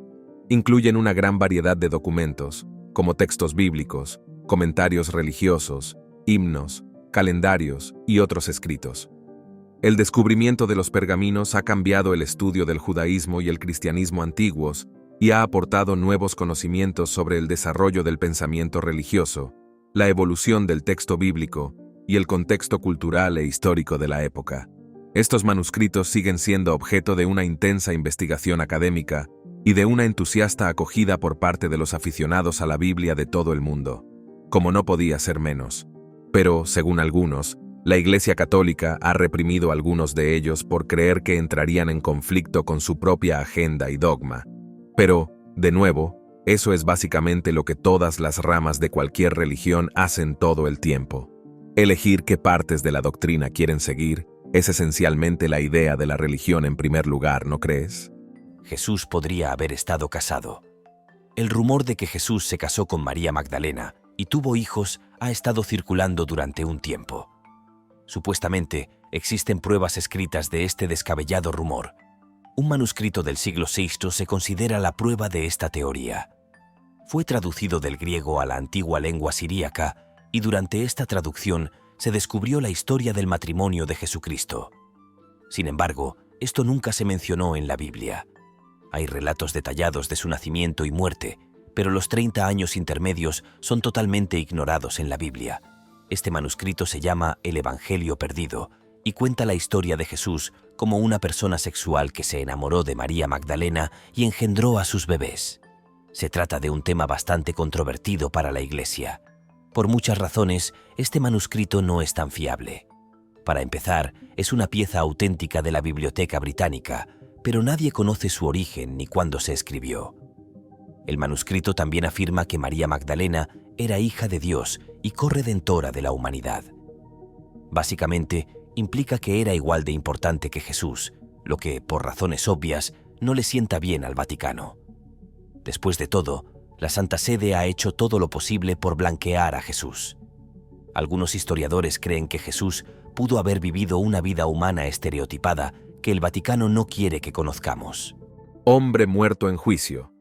Incluyen una gran variedad de documentos, como textos bíblicos, comentarios religiosos, himnos, calendarios y otros escritos. El descubrimiento de los pergaminos ha cambiado el estudio del judaísmo y el cristianismo antiguos y ha aportado nuevos conocimientos sobre el desarrollo del pensamiento religioso, la evolución del texto bíblico y el contexto cultural e histórico de la época. Estos manuscritos siguen siendo objeto de una intensa investigación académica y de una entusiasta acogida por parte de los aficionados a la Biblia de todo el mundo, como no podía ser menos. Pero, según algunos, la Iglesia Católica ha reprimido algunos de ellos por creer que entrarían en conflicto con su propia agenda y dogma. Pero, de nuevo, eso es básicamente lo que todas las ramas de cualquier religión hacen todo el tiempo. Elegir qué partes de la doctrina quieren seguir es esencialmente la idea de la religión en primer lugar, ¿no crees? Jesús podría haber estado casado. El rumor de que Jesús se casó con María Magdalena y tuvo hijos ha estado circulando durante un tiempo. Supuestamente, existen pruebas escritas de este descabellado rumor. Un manuscrito del siglo VI se considera la prueba de esta teoría. Fue traducido del griego a la antigua lengua siríaca y durante esta traducción se descubrió la historia del matrimonio de Jesucristo. Sin embargo, esto nunca se mencionó en la Biblia. Hay relatos detallados de su nacimiento y muerte, pero los 30 años intermedios son totalmente ignorados en la Biblia. Este manuscrito se llama El Evangelio Perdido y cuenta la historia de Jesús como una persona sexual que se enamoró de María Magdalena y engendró a sus bebés. Se trata de un tema bastante controvertido para la Iglesia. Por muchas razones, este manuscrito no es tan fiable. Para empezar, es una pieza auténtica de la Biblioteca Británica, pero nadie conoce su origen ni cuándo se escribió. El manuscrito también afirma que María Magdalena era hija de Dios y corredentora de la humanidad. Básicamente, implica que era igual de importante que Jesús, lo que, por razones obvias, no le sienta bien al Vaticano. Después de todo, la Santa Sede ha hecho todo lo posible por blanquear a Jesús. Algunos historiadores creen que Jesús pudo haber vivido una vida humana estereotipada que el Vaticano no quiere que conozcamos. Hombre muerto en juicio.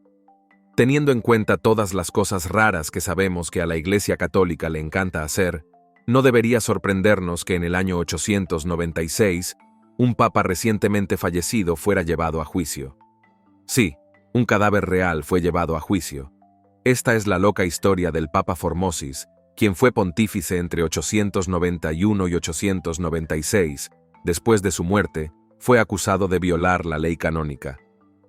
Teniendo en cuenta todas las cosas raras que sabemos que a la Iglesia Católica le encanta hacer, no debería sorprendernos que en el año 896, un papa recientemente fallecido fuera llevado a juicio. Sí, un cadáver real fue llevado a juicio. Esta es la loca historia del Papa Formosis, quien fue pontífice entre 891 y 896. Después de su muerte, fue acusado de violar la ley canónica.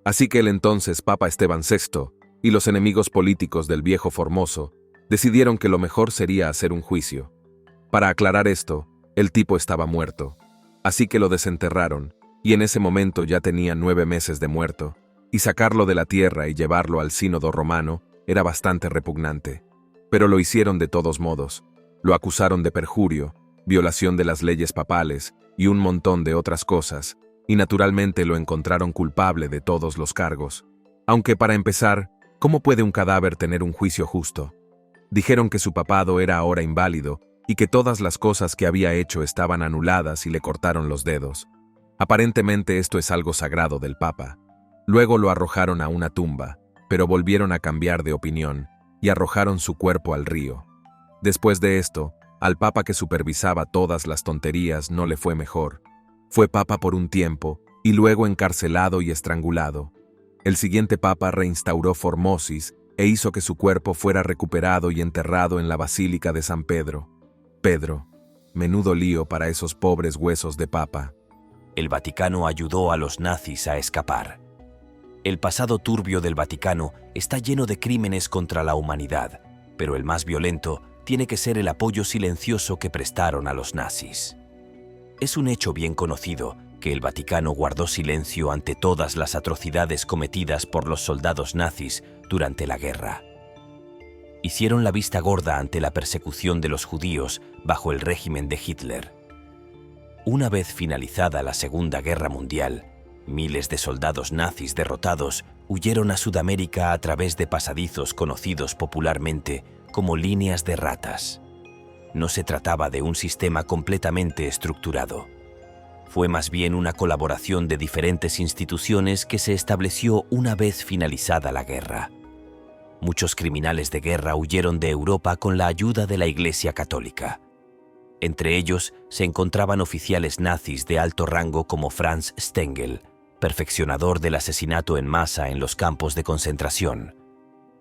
Así que el entonces Papa Esteban VI y los enemigos políticos del viejo Formoso decidieron que lo mejor sería hacer un juicio. Para aclarar esto, el tipo estaba muerto. Así que lo desenterraron, y en ese momento ya tenía 9 meses de muerto, y sacarlo de la tierra y llevarlo al sínodo romano era bastante repugnante. Pero lo hicieron de todos modos. Lo acusaron de perjurio, violación de las leyes papales y un montón de otras cosas, y naturalmente lo encontraron culpable de todos los cargos. Aunque para empezar, ¿cómo puede un cadáver tener un juicio justo? Dijeron que su papado era ahora inválido y que todas las cosas que había hecho estaban anuladas y le cortaron los dedos. Aparentemente esto es algo sagrado del Papa. Luego lo arrojaron a una tumba, pero volvieron a cambiar de opinión y arrojaron su cuerpo al río. Después de esto, al Papa que supervisaba todas las tonterías no le fue mejor. Fue Papa por un tiempo y luego encarcelado y estrangulado. El siguiente Papa reinstauró Formosis e hizo que su cuerpo fuera recuperado y enterrado en la Basílica de San Pedro. Menudo lío para esos pobres huesos de Papa. El Vaticano ayudó a los nazis a escapar. El pasado turbio del Vaticano está lleno de crímenes contra la humanidad, pero el más violento tiene que ser el apoyo silencioso que prestaron a los nazis. Es un hecho bien conocido que el Vaticano guardó silencio ante todas las atrocidades cometidas por los soldados nazis durante la guerra. Hicieron la vista gorda ante la persecución de los judíos bajo el régimen de Hitler. Una vez finalizada la Segunda Guerra Mundial, miles de soldados nazis derrotados huyeron a Sudamérica a través de pasadizos conocidos popularmente como líneas de ratas. No se trataba de un sistema completamente estructurado. Fue más bien una colaboración de diferentes instituciones que se estableció una vez finalizada la guerra. Muchos criminales de guerra huyeron de Europa con la ayuda de la Iglesia Católica. Entre ellos se encontraban oficiales nazis de alto rango como Franz Stengel, perfeccionador del asesinato en masa en los campos de concentración.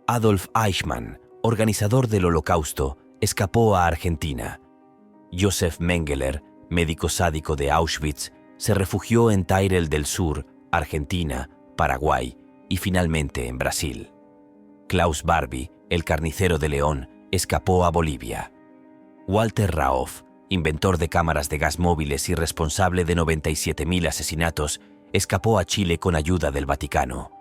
Adolf Eichmann, organizador del Holocausto, escapó a Argentina. Josef Mengele, médico sádico de Auschwitz, se refugió en Tyrell del Sur, Argentina, Paraguay y finalmente en Brasil. Klaus Barbie, el carnicero de León, escapó a Bolivia. Walter Raof, inventor de cámaras de gas móviles y responsable de 97.000 asesinatos, escapó a Chile con ayuda del Vaticano.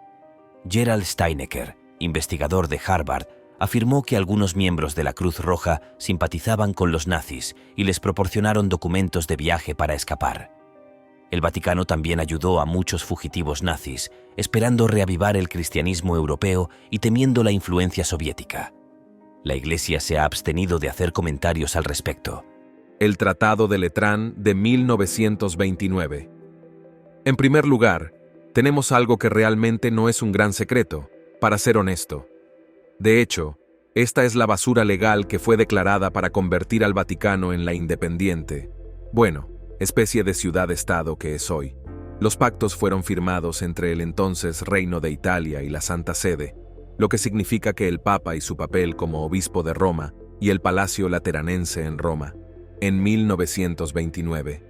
Gerald Steinecker, investigador de Harvard, afirmó que algunos miembros de la Cruz Roja simpatizaban con los nazis y les proporcionaron documentos de viaje para escapar. El Vaticano también ayudó a muchos fugitivos nazis, esperando reavivar el cristianismo europeo y temiendo la influencia soviética. La Iglesia se ha abstenido de hacer comentarios al respecto. El Tratado de Letrán de 1929. En primer lugar, tenemos algo que realmente no es un gran secreto, para ser honesto. De hecho, esta es la basura legal que fue declarada para convertir al Vaticano en la independiente, especie de ciudad-estado que es hoy. Los pactos fueron firmados entre el entonces Reino de Italia y la Santa Sede, lo que significa que el Papa y su papel como obispo de Roma y el Palacio Lateranense en Roma, en 1929.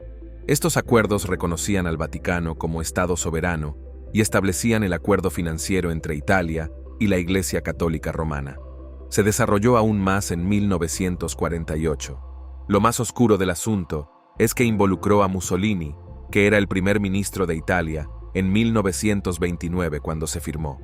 Estos acuerdos reconocían al Vaticano como Estado soberano y establecían el acuerdo financiero entre Italia y la Iglesia Católica Romana. Se desarrolló aún más en 1948. Lo más oscuro del asunto es que involucró a Mussolini, que era el primer ministro de Italia, en 1929 cuando se firmó.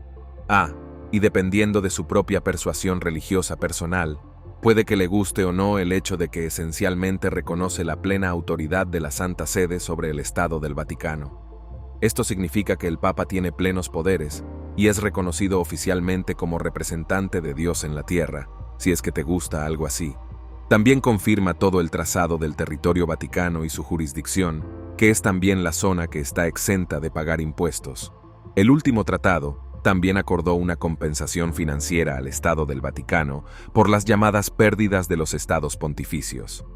Y dependiendo de su propia persuasión religiosa personal, puede que le guste o no el hecho de que esencialmente reconoce la plena autoridad de la Santa Sede sobre el Estado del Vaticano. Esto significa que el Papa tiene plenos poderes y es reconocido oficialmente como representante de Dios en la tierra, si es que te gusta algo así. También confirma todo el trazado del territorio vaticano y su jurisdicción, que es también la zona que está exenta de pagar impuestos. El último tratado también acordó una compensación financiera al Estado del Vaticano por las llamadas pérdidas de los estados pontificios.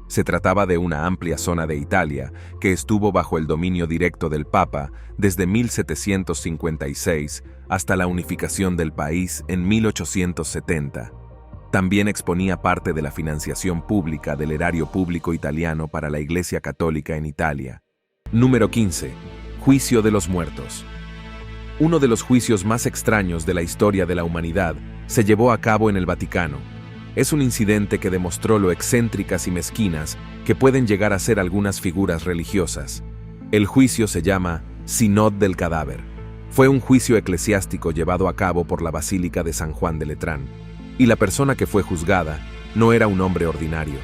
Se trataba de una amplia zona de Italia que estuvo bajo el dominio directo del Papa desde 1756 hasta la unificación del país en 1870. También exponía parte de la financiación pública del erario público italiano para la Iglesia Católica en Italia. Número 15. Juicio de los muertos. Uno de los juicios más extraños de la historia de la humanidad se llevó a cabo en el Vaticano. Es un incidente que demostró lo excéntricas y mezquinas que pueden llegar a ser algunas figuras religiosas. El juicio se llama Sinod del Cadáver. Fue un juicio eclesiástico llevado a cabo por la Basílica de San Juan de Letrán, y la persona que fue juzgada no era un hombre ordinario,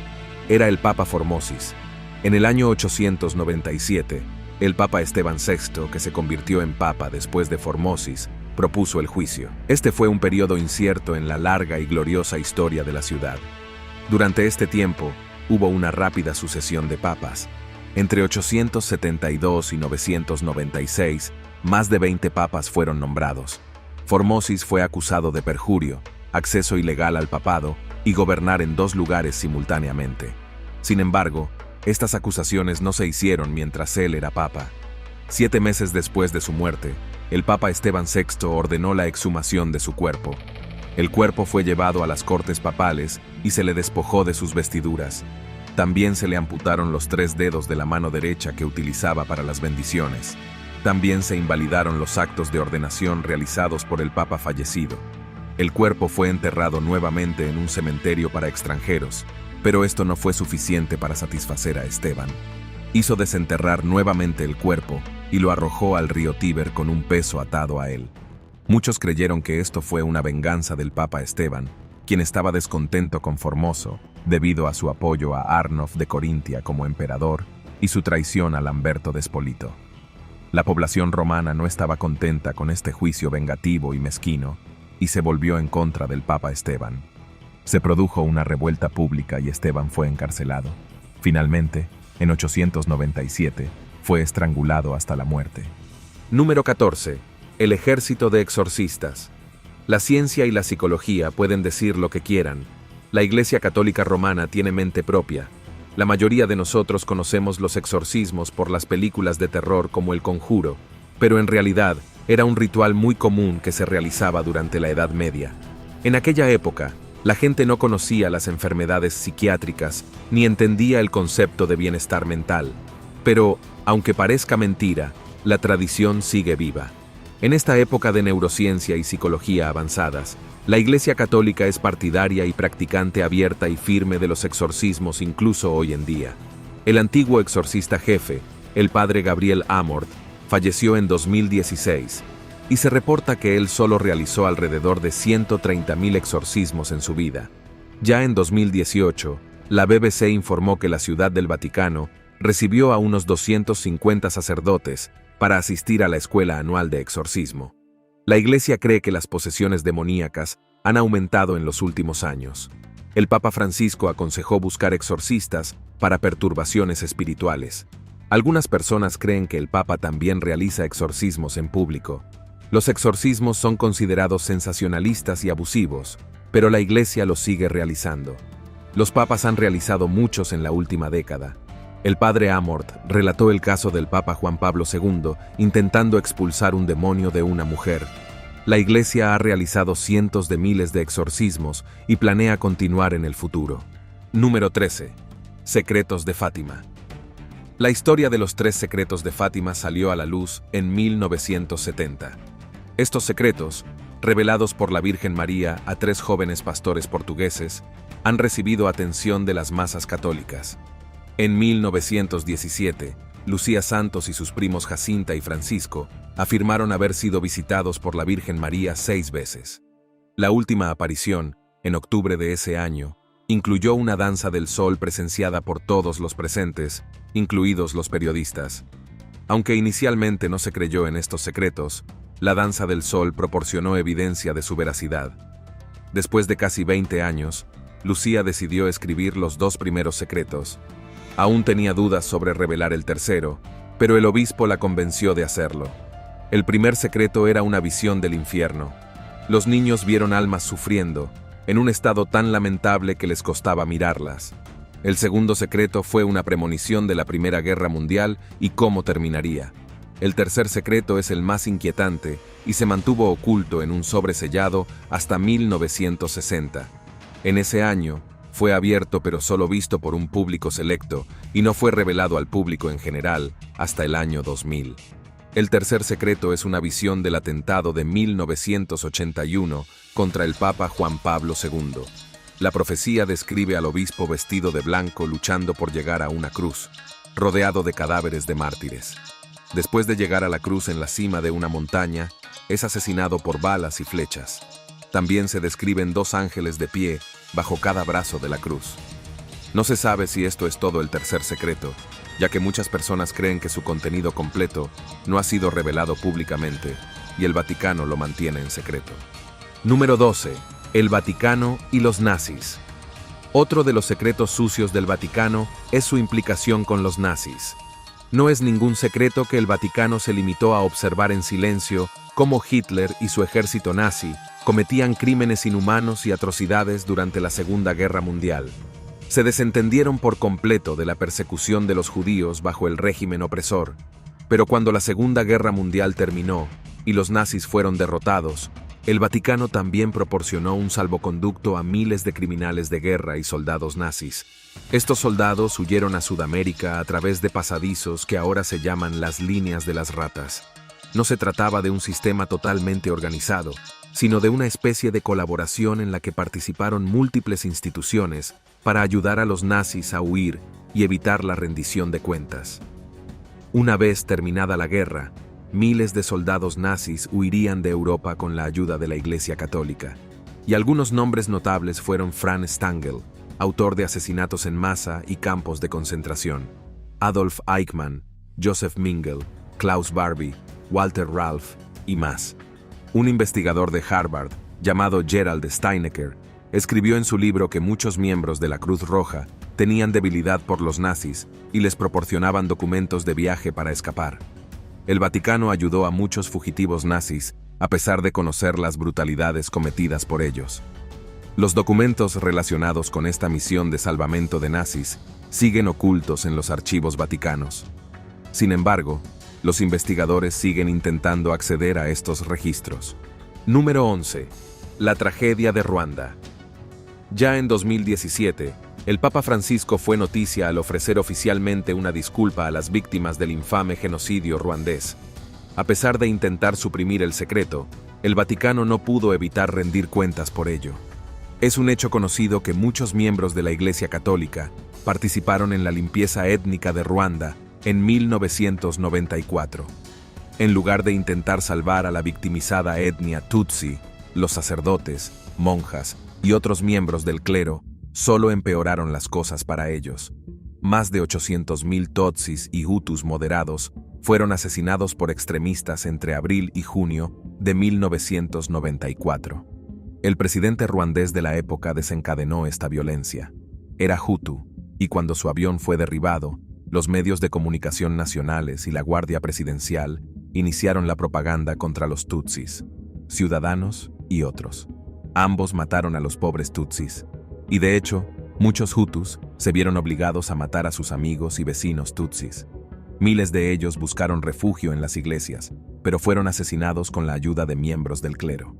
era el Papa Formosis. En el año 897, el Papa Esteban VI, que se convirtió en Papa después de Formosis, propuso el juicio. Este fue un periodo incierto en la larga y gloriosa historia de la ciudad. Durante este tiempo, hubo una rápida sucesión de papas. Entre 872 y 996, más de 20 papas fueron nombrados. Formosis fue acusado de perjurio, acceso ilegal al papado y gobernar en 2 lugares simultáneamente. Sin embargo, estas acusaciones no se hicieron mientras él era papa. 7 meses después de su muerte, el Papa Esteban VI ordenó la exhumación de su cuerpo. El cuerpo fue llevado a las cortes papales y se le despojó de sus vestiduras. También se le amputaron los 3 dedos de la mano derecha que utilizaba para las bendiciones. También se invalidaron los actos de ordenación realizados por el Papa fallecido. El cuerpo fue enterrado nuevamente en un cementerio para extranjeros, pero esto no fue suficiente para satisfacer a Esteban. Hizo desenterrar nuevamente el cuerpo y lo arrojó al río Tíber con un peso atado a él. Muchos creyeron que esto fue una venganza del Papa Esteban, quien estaba descontento con Formoso debido a su apoyo a Arnulf de Corintia como emperador y su traición a Lamberto de Spolito. La población romana no estaba contenta con este juicio vengativo y mezquino y se volvió en contra del Papa Esteban. Se produjo una revuelta pública y Esteban fue encarcelado. Finalmente, en 897, fue estrangulado hasta la muerte. Número 14. El ejército de exorcistas. La ciencia y la psicología pueden decir lo que quieran. La Iglesia Católica Romana tiene mente propia. La mayoría de nosotros conocemos los exorcismos por las películas de terror como El Conjuro, pero en realidad era un ritual muy común que se realizaba durante la Edad Media. En aquella época, la gente no conocía las enfermedades psiquiátricas ni entendía el concepto de bienestar mental. Pero, aunque parezca mentira, la tradición sigue viva. En esta época de neurociencia y psicología avanzadas, la Iglesia Católica es partidaria y practicante abierta y firme de los exorcismos incluso hoy en día. El antiguo exorcista jefe, el padre Gabriel Amort, falleció en 2016, y se reporta que él solo realizó alrededor de 130.000 exorcismos en su vida. Ya en 2018, la BBC informó que la Ciudad del Vaticano recibió a unos 250 sacerdotes para asistir a la escuela anual de exorcismo. La Iglesia cree que las posesiones demoníacas han aumentado en los últimos años. El Papa Francisco aconsejó buscar exorcistas para perturbaciones espirituales. Algunas personas creen que el Papa también realiza exorcismos en público. Los exorcismos son considerados sensacionalistas y abusivos, pero la Iglesia los sigue realizando. Los papas han realizado muchos en la última década. El padre Amort relató el caso del Papa Juan Pablo II intentando expulsar un demonio de una mujer. La Iglesia ha realizado cientos de miles de exorcismos y planea continuar en el futuro. Número 13. Secretos de Fátima. La historia de los 3 secretos de Fátima salió a la luz en 1970. Estos secretos, revelados por la Virgen María a 3 jóvenes pastores portugueses, han recibido atención de las masas católicas. En 1917, Lucía Santos y sus primos Jacinta y Francisco afirmaron haber sido visitados por la Virgen María 6 veces. La última aparición, en octubre de ese año, incluyó una danza del sol presenciada por todos los presentes, incluidos los periodistas. Aunque inicialmente no se creyó en estos secretos, la danza del sol proporcionó evidencia de su veracidad. Después de casi 20 años, Lucía decidió escribir los 2 primeros secretos. Aún tenía dudas sobre revelar el tercero, pero el obispo la convenció de hacerlo. El primer secreto era una visión del infierno. Los niños vieron almas sufriendo, en un estado tan lamentable que les costaba mirarlas. El segundo secreto fue una premonición de la Primera Guerra Mundial y cómo terminaría. El tercer secreto es el más inquietante y se mantuvo oculto en un sobre sellado hasta 1960. En ese año, fue abierto pero solo visto por un público selecto y no fue revelado al público en general hasta el año 2000. El tercer secreto es una visión del atentado de 1981 contra el Papa Juan Pablo II. La profecía describe al obispo vestido de blanco luchando por llegar a una cruz, rodeado de cadáveres de mártires. Después de llegar a la cruz en la cima de una montaña, es asesinado por balas y flechas. También se describen dos ángeles de pie bajo cada brazo de la cruz. No se sabe si esto es todo el tercer secreto, ya que muchas personas creen que su contenido completo no ha sido revelado públicamente y el Vaticano lo mantiene en secreto. Número 12. El Vaticano y los nazis. Otro de los secretos sucios del Vaticano es su implicación con los nazis. No es ningún secreto que el Vaticano se limitó a observar en silencio cómo Hitler y su ejército nazi cometían crímenes inhumanos y atrocidades durante la Segunda Guerra Mundial. Se desentendieron por completo de la persecución de los judíos bajo el régimen opresor, pero cuando la Segunda Guerra Mundial terminó y los nazis fueron derrotados, el Vaticano también proporcionó un salvoconducto a miles de criminales de guerra y soldados nazis. Estos soldados huyeron a Sudamérica a través de pasadizos que ahora se llaman las líneas de las ratas. No se trataba de un sistema totalmente organizado, sino de una especie de colaboración en la que participaron múltiples instituciones para ayudar a los nazis a huir y evitar la rendición de cuentas. Una vez terminada la guerra, miles de soldados nazis huirían de Europa con la ayuda de la Iglesia Católica. Y algunos nombres notables fueron Franz Stangl, autor de asesinatos en masa y campos de concentración, Adolf Eichmann, Joseph Mengele, Klaus Barbie, Walter Ralph y más. Un investigador de Harvard, llamado Gerald Steinecker, escribió en su libro que muchos miembros de la Cruz Roja tenían debilidad por los nazis y les proporcionaban documentos de viaje para escapar. El Vaticano ayudó a muchos fugitivos nazis, a pesar de conocer las brutalidades cometidas por ellos. Los documentos relacionados con esta misión de salvamento de nazis siguen ocultos en los archivos vaticanos. Sin embargo, los investigadores siguen intentando acceder a estos registros. Número 11. La tragedia de Ruanda. Ya en 2017, el Papa Francisco fue noticia al ofrecer oficialmente una disculpa a las víctimas del infame genocidio ruandés. A pesar de intentar suprimir el secreto, el Vaticano no pudo evitar rendir cuentas por ello. Es un hecho conocido que muchos miembros de la Iglesia Católica participaron en la limpieza étnica de Ruanda en 1994. En lugar de intentar salvar a la victimizada etnia Tutsi, los sacerdotes, monjas y otros miembros del clero solo empeoraron las cosas para ellos. Más de 800.000 Tutsis y Hutus moderados fueron asesinados por extremistas entre abril y junio de 1994. El presidente ruandés de la época desencadenó esta violencia. Era Hutu, y cuando su avión fue derribado, los medios de comunicación nacionales y la Guardia Presidencial iniciaron la propaganda contra los Tutsis, ciudadanos y otros. Ambos mataron a los pobres Tutsis. Y de hecho, muchos Hutus se vieron obligados a matar a sus amigos y vecinos Tutsis. Miles de ellos buscaron refugio en las iglesias, pero fueron asesinados con la ayuda de miembros del clero.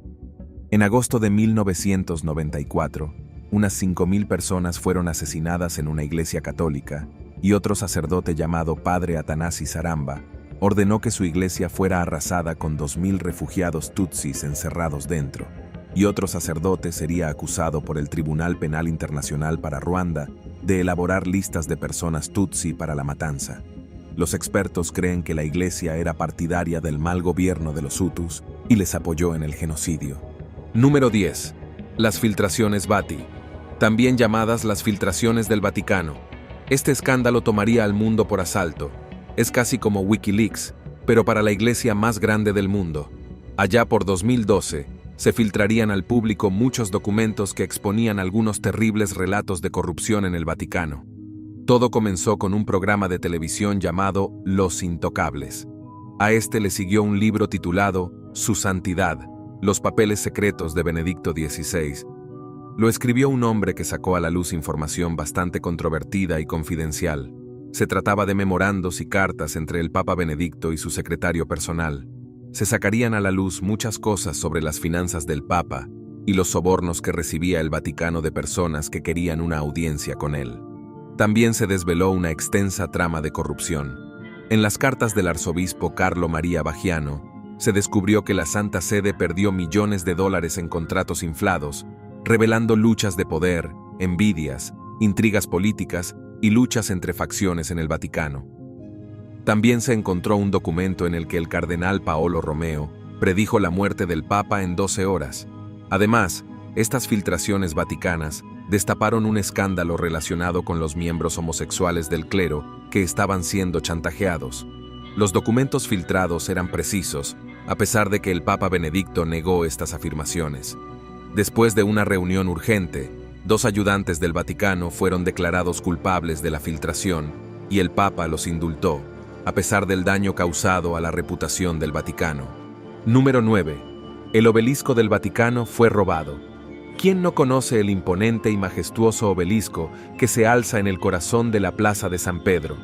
En agosto de 1994, unas 5.000 personas fueron asesinadas en una iglesia católica y otro sacerdote llamado Padre Atanasi Saramba ordenó que su iglesia fuera arrasada con 2.000 refugiados Tutsis encerrados dentro. Y otro sacerdote sería acusado por el Tribunal Penal Internacional para Ruanda de elaborar listas de personas Tutsi para la matanza. Los expertos creen que la iglesia era partidaria del mal gobierno de los Hutus y les apoyó en el genocidio. Número 10. Las filtraciones Vati, también llamadas las filtraciones del Vaticano. Este escándalo tomaría al mundo por asalto. Es casi como Wikileaks, pero para la iglesia más grande del mundo. Allá por 2012, se filtrarían al público muchos documentos que exponían algunos terribles relatos de corrupción en el Vaticano. Todo comenzó con un programa de televisión llamado Los Intocables. A este le siguió un libro titulado Su Santidad, los papeles secretos de Benedicto XVI. Lo escribió un hombre que sacó a la luz información bastante controvertida y confidencial. Se trataba de memorandos y cartas entre el Papa Benedicto y su secretario personal. Se sacarían a la luz muchas cosas sobre las finanzas del Papa y los sobornos que recibía el Vaticano de personas que querían una audiencia con él. También se desveló una extensa trama de corrupción. En las cartas del arzobispo Carlo María Baggiano, se descubrió que la Santa Sede perdió millones de dólares en contratos inflados, revelando luchas de poder, envidias, intrigas políticas y luchas entre facciones en el Vaticano. También se encontró un documento en el que el cardenal Paolo Romeo predijo la muerte del Papa en 12 horas. Además, estas filtraciones vaticanas destaparon un escándalo relacionado con los miembros homosexuales del clero que estaban siendo chantajeados. Los documentos filtrados eran precisos, a pesar de que el Papa Benedicto negó estas afirmaciones. Después de una reunión urgente, 2 ayudantes del Vaticano fueron declarados culpables de la filtración y el Papa los indultó, a pesar del daño causado a la reputación del Vaticano. Número 9. El obelisco del Vaticano fue robado. ¿Quién no conoce el imponente y majestuoso obelisco que se alza en el corazón de la Plaza de San Pedro?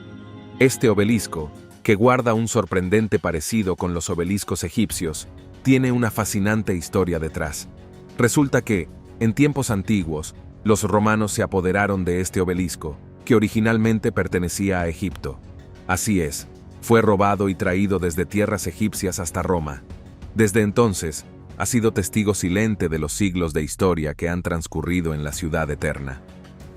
Este obelisco, que guarda un sorprendente parecido con los obeliscos egipcios, tiene una fascinante historia detrás. Resulta que, en tiempos antiguos, los romanos se apoderaron de este obelisco, que originalmente pertenecía a Egipto. Así es, fue robado y traído desde tierras egipcias hasta Roma. Desde entonces, ha sido testigo silente de los siglos de historia que han transcurrido en la ciudad eterna.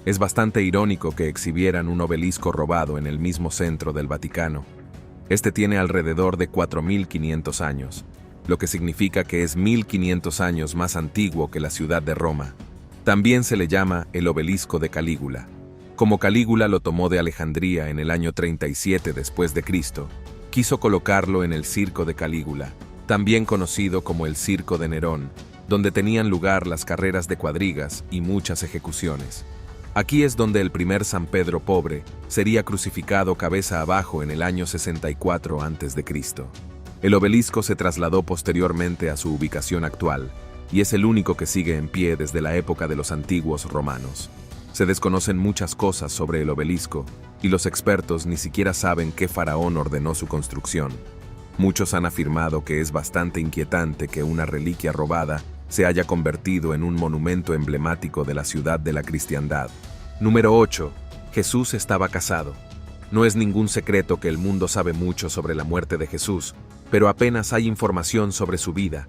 Es bastante irónico que exhibieran un obelisco robado en el mismo centro del Vaticano. Este tiene alrededor de 4.500 años, lo que significa que es 1.500 años más antiguo que la ciudad de Roma. También se le llama el obelisco de Calígula. Como Calígula lo tomó de Alejandría en el año 37 después de Cristo, quiso colocarlo en el Circo de Calígula, también conocido como el Circo de Nerón, donde tenían lugar las carreras de cuadrigas y muchas ejecuciones. Aquí es donde el primer San Pedro Pobre sería crucificado cabeza abajo en el año 64 a.C. El obelisco se trasladó posteriormente a su ubicación actual, y es el único que sigue en pie desde la época de los antiguos romanos. Se desconocen muchas cosas sobre el obelisco, y los expertos ni siquiera saben qué faraón ordenó su construcción. Muchos han afirmado que es bastante inquietante que una reliquia robada se haya convertido en un monumento emblemático de la ciudad de la cristiandad. Número 8. Jesús estaba casado. No es ningún secreto que el mundo sabe mucho sobre la muerte de Jesús, pero apenas hay información sobre su vida.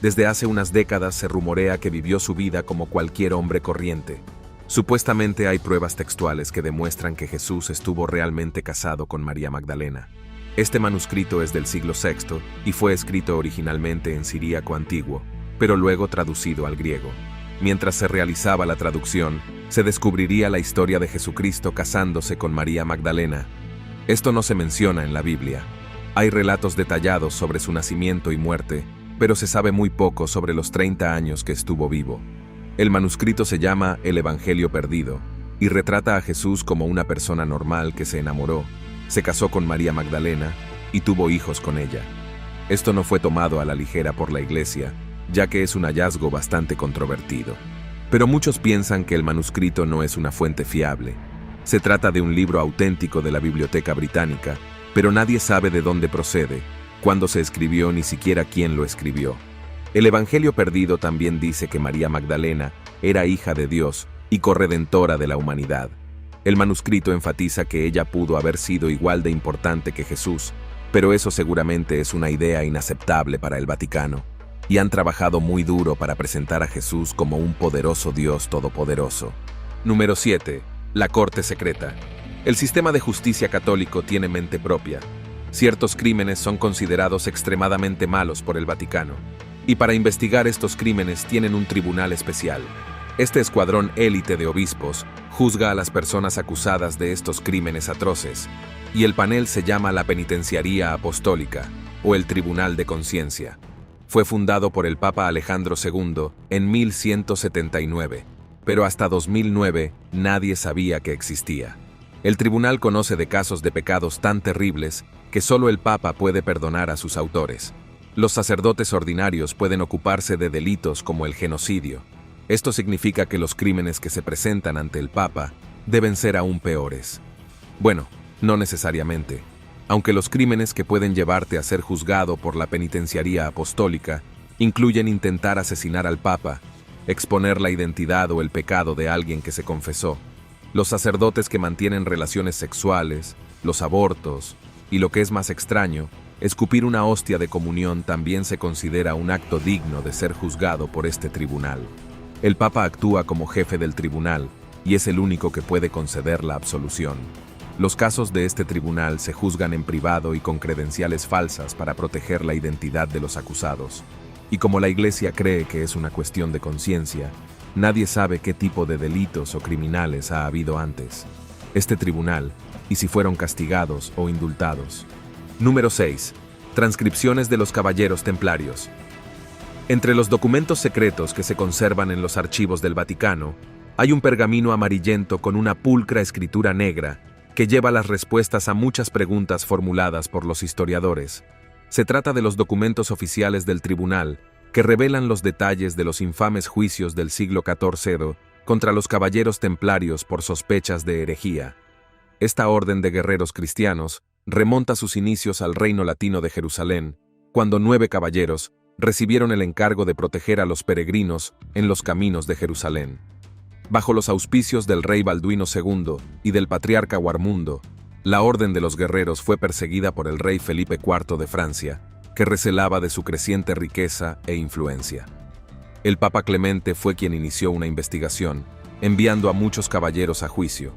Desde hace unas décadas se rumorea que vivió su vida como cualquier hombre corriente. Supuestamente hay pruebas textuales que demuestran que Jesús estuvo realmente casado con María Magdalena. Este manuscrito es del siglo VI y fue escrito originalmente en siríaco antiguo, pero luego traducido al griego. Mientras se realizaba la traducción, se descubriría la historia de Jesucristo casándose con María Magdalena. Esto no se menciona en la Biblia. Hay relatos detallados sobre su nacimiento y muerte, pero se sabe muy poco sobre los 30 años que estuvo vivo. El manuscrito se llama El Evangelio Perdido y retrata a Jesús como una persona normal que se enamoró, se casó con María Magdalena y tuvo hijos con ella. Esto no fue tomado a la ligera por la Iglesia, ya que es un hallazgo bastante controvertido. Pero muchos piensan que el manuscrito no es una fuente fiable. Se trata de un libro auténtico de la Biblioteca Británica, pero nadie sabe de dónde procede, cuándo se escribió ni siquiera quién lo escribió. El Evangelio Perdido también dice que María Magdalena era hija de Dios y corredentora de la humanidad. El manuscrito enfatiza que ella pudo haber sido igual de importante que Jesús, pero eso seguramente es una idea inaceptable para el Vaticano, y han trabajado muy duro para presentar a Jesús como un poderoso Dios todopoderoso. Número 7. La Corte Secreta. El sistema de justicia católico tiene mente propia. Ciertos crímenes son considerados extremadamente malos por el Vaticano, y para investigar estos crímenes tienen un tribunal especial. Este escuadrón élite de obispos juzga a las personas acusadas de estos crímenes atroces, y el panel se llama la Penitenciaría Apostólica, o el Tribunal de Conciencia. Fue fundado por el Papa Alejandro II en 1179, pero hasta 2009 nadie sabía que existía. El tribunal conoce de casos de pecados tan terribles que solo el Papa puede perdonar a sus autores. Los sacerdotes ordinarios pueden ocuparse de delitos como el genocidio. Esto significa que los crímenes que se presentan ante el Papa deben ser aún peores. Bueno, no necesariamente. Aunque los crímenes que pueden llevarte a ser juzgado por la penitenciaría apostólica incluyen intentar asesinar al Papa, exponer la identidad o el pecado de alguien que se confesó, los sacerdotes que mantienen relaciones sexuales, los abortos, y lo que es más extraño, escupir una hostia de comunión también se considera un acto digno de ser juzgado por este tribunal. El Papa actúa como jefe del tribunal y es el único que puede conceder la absolución. Los casos de este tribunal se juzgan en privado y con credenciales falsas para proteger la identidad de los acusados. Y como la Iglesia cree que es una cuestión de conciencia, nadie sabe qué tipo de delitos o criminales ha habido antes. Este tribunal, y si fueron castigados o indultados. Número 6. Transcripciones de los caballeros templarios. Entre los documentos secretos que se conservan en los archivos del Vaticano, hay un pergamino amarillento con una pulcra escritura negra que lleva las respuestas a muchas preguntas formuladas por los historiadores. Se trata de los documentos oficiales del tribunal que revelan los detalles de los infames juicios del siglo XIV contra los caballeros templarios por sospechas de herejía. Esta orden de guerreros cristianos remonta sus inicios al Reino Latino de Jerusalén, cuando 9 caballeros recibieron el encargo de proteger a los peregrinos en los caminos de Jerusalén. Bajo los auspicios del rey Balduino II y del patriarca Guarmundo, la Orden de los Guerreros fue perseguida por el rey Felipe IV de Francia, que recelaba de su creciente riqueza e influencia. El Papa Clemente fue quien inició una investigación, enviando a muchos caballeros a juicio.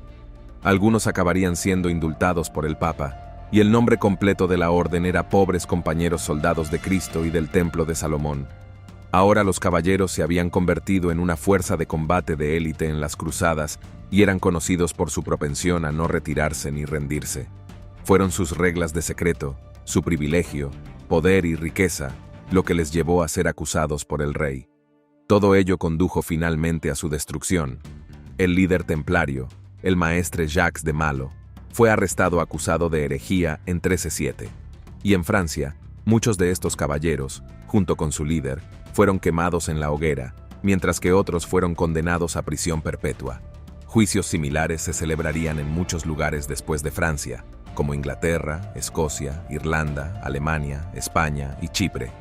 Algunos acabarían siendo indultados por el Papa, y el nombre completo de la orden era Pobres Compañeros Soldados de Cristo y del Templo de Salomón. Ahora los caballeros se habían convertido en una fuerza de combate de élite en las cruzadas y eran conocidos por su propensión a no retirarse ni rendirse. Fueron sus reglas de secreto, su privilegio, poder y riqueza, lo que les llevó a ser acusados por el rey. Todo ello condujo finalmente a su destrucción. El líder templario, el maestre Jacques de Malo, fue arrestado acusado de herejía en 1307. Y en Francia, muchos de estos caballeros, junto con su líder, fueron quemados en la hoguera, mientras que otros fueron condenados a prisión perpetua. Juicios similares se celebrarían en muchos lugares después de Francia, como Inglaterra, Escocia, Irlanda, Alemania, España y Chipre.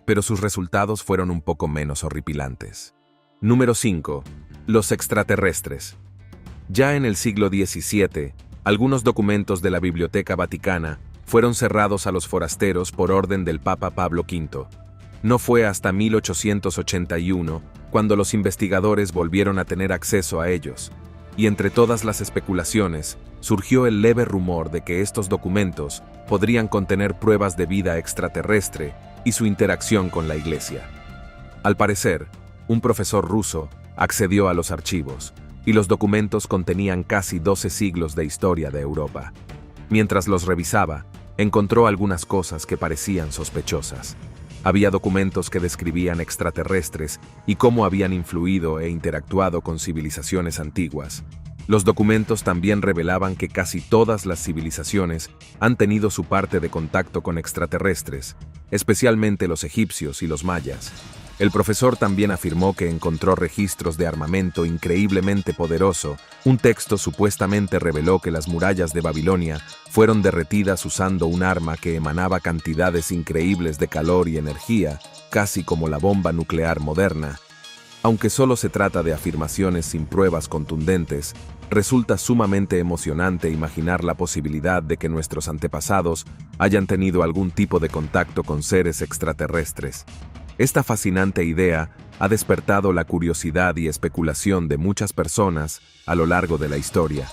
Pero sus resultados fueron un poco menos horripilantes. Número 5. Los extraterrestres. Ya en el siglo XVII, algunos documentos de la Biblioteca Vaticana fueron cerrados a los forasteros por orden del Papa Pablo V. No fue hasta 1881 cuando los investigadores volvieron a tener acceso a ellos, y entre todas las especulaciones, surgió el leve rumor de que estos documentos podrían contener pruebas de vida extraterrestre y su interacción con la Iglesia. Al parecer, un profesor ruso accedió a los archivos, y los documentos contenían casi 12 siglos de historia de Europa. Mientras los revisaba, encontró algunas cosas que parecían sospechosas. Había documentos que describían extraterrestres y cómo habían influido e interactuado con civilizaciones antiguas. Los documentos también revelaban que casi todas las civilizaciones han tenido su parte de contacto con extraterrestres, especialmente los egipcios y los mayas. El profesor también afirmó que encontró registros de armamento increíblemente poderoso. Un texto supuestamente reveló que las murallas de Babilonia fueron derretidas usando un arma que emanaba cantidades increíbles de calor y energía, casi como la bomba nuclear moderna. Aunque solo se trata de afirmaciones sin pruebas contundentes, resulta sumamente emocionante imaginar la posibilidad de que nuestros antepasados hayan tenido algún tipo de contacto con seres extraterrestres. Esta fascinante idea ha despertado la curiosidad y especulación de muchas personas a lo largo de la historia.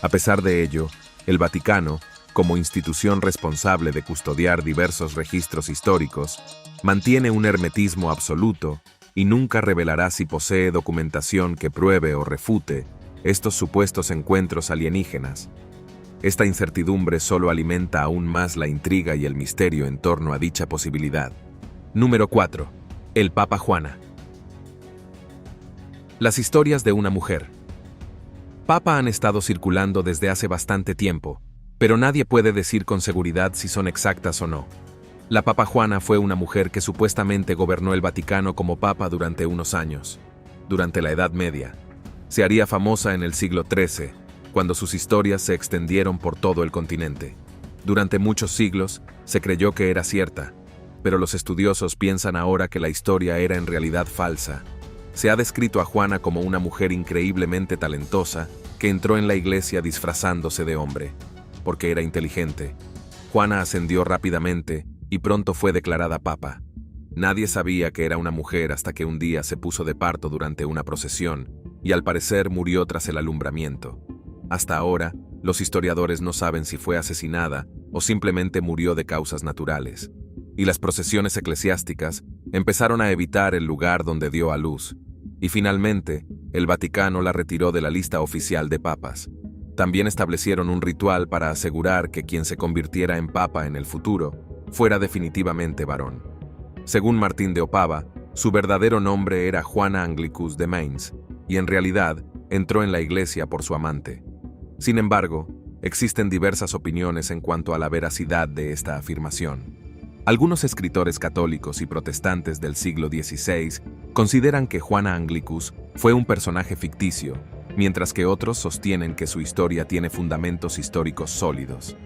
A pesar de ello, el Vaticano, como institución responsable de custodiar diversos registros históricos, mantiene un hermetismo absoluto y nunca revelará si posee documentación que pruebe o refute estos supuestos encuentros alienígenas. Esta incertidumbre solo alimenta aún más la intriga y el misterio en torno a dicha posibilidad. Número 4. El Papa Juana. Las historias de una mujer. Papa han estado circulando desde hace bastante tiempo, pero nadie puede decir con seguridad si son exactas o no. La Papa Juana fue una mujer que supuestamente gobernó el Vaticano como papa durante unos años. durante la Edad Media. Se haría famosa en el siglo XIII, cuando sus historias se extendieron por todo el continente. Durante muchos siglos se creyó que era cierta, pero los estudiosos piensan ahora que la historia era en realidad falsa. Se ha descrito a Juana como una mujer increíblemente talentosa que entró en la iglesia disfrazándose de hombre, porque era inteligente. Juana ascendió rápidamente y pronto fue declarada papa. Nadie sabía que era una mujer hasta que un día se puso de parto durante una procesión y al parecer murió tras el alumbramiento. Hasta ahora, los historiadores no saben si fue asesinada o simplemente murió de causas naturales. Y las procesiones eclesiásticas empezaron a evitar el lugar donde dio a luz. Y finalmente, el Vaticano la retiró de la lista oficial de papas. También establecieron un ritual para asegurar que quien se convirtiera en papa en el futuro fuera definitivamente varón. Según Martín de Opava, su verdadero nombre era Juana Anglicus de Mainz, y en realidad entró en la iglesia por su amante. Sin embargo, existen diversas opiniones en cuanto a la veracidad de esta afirmación. Algunos escritores católicos y protestantes del siglo XVI consideran que Juana Anglicus fue un personaje ficticio, mientras que otros sostienen que su historia tiene fundamentos históricos sólidos.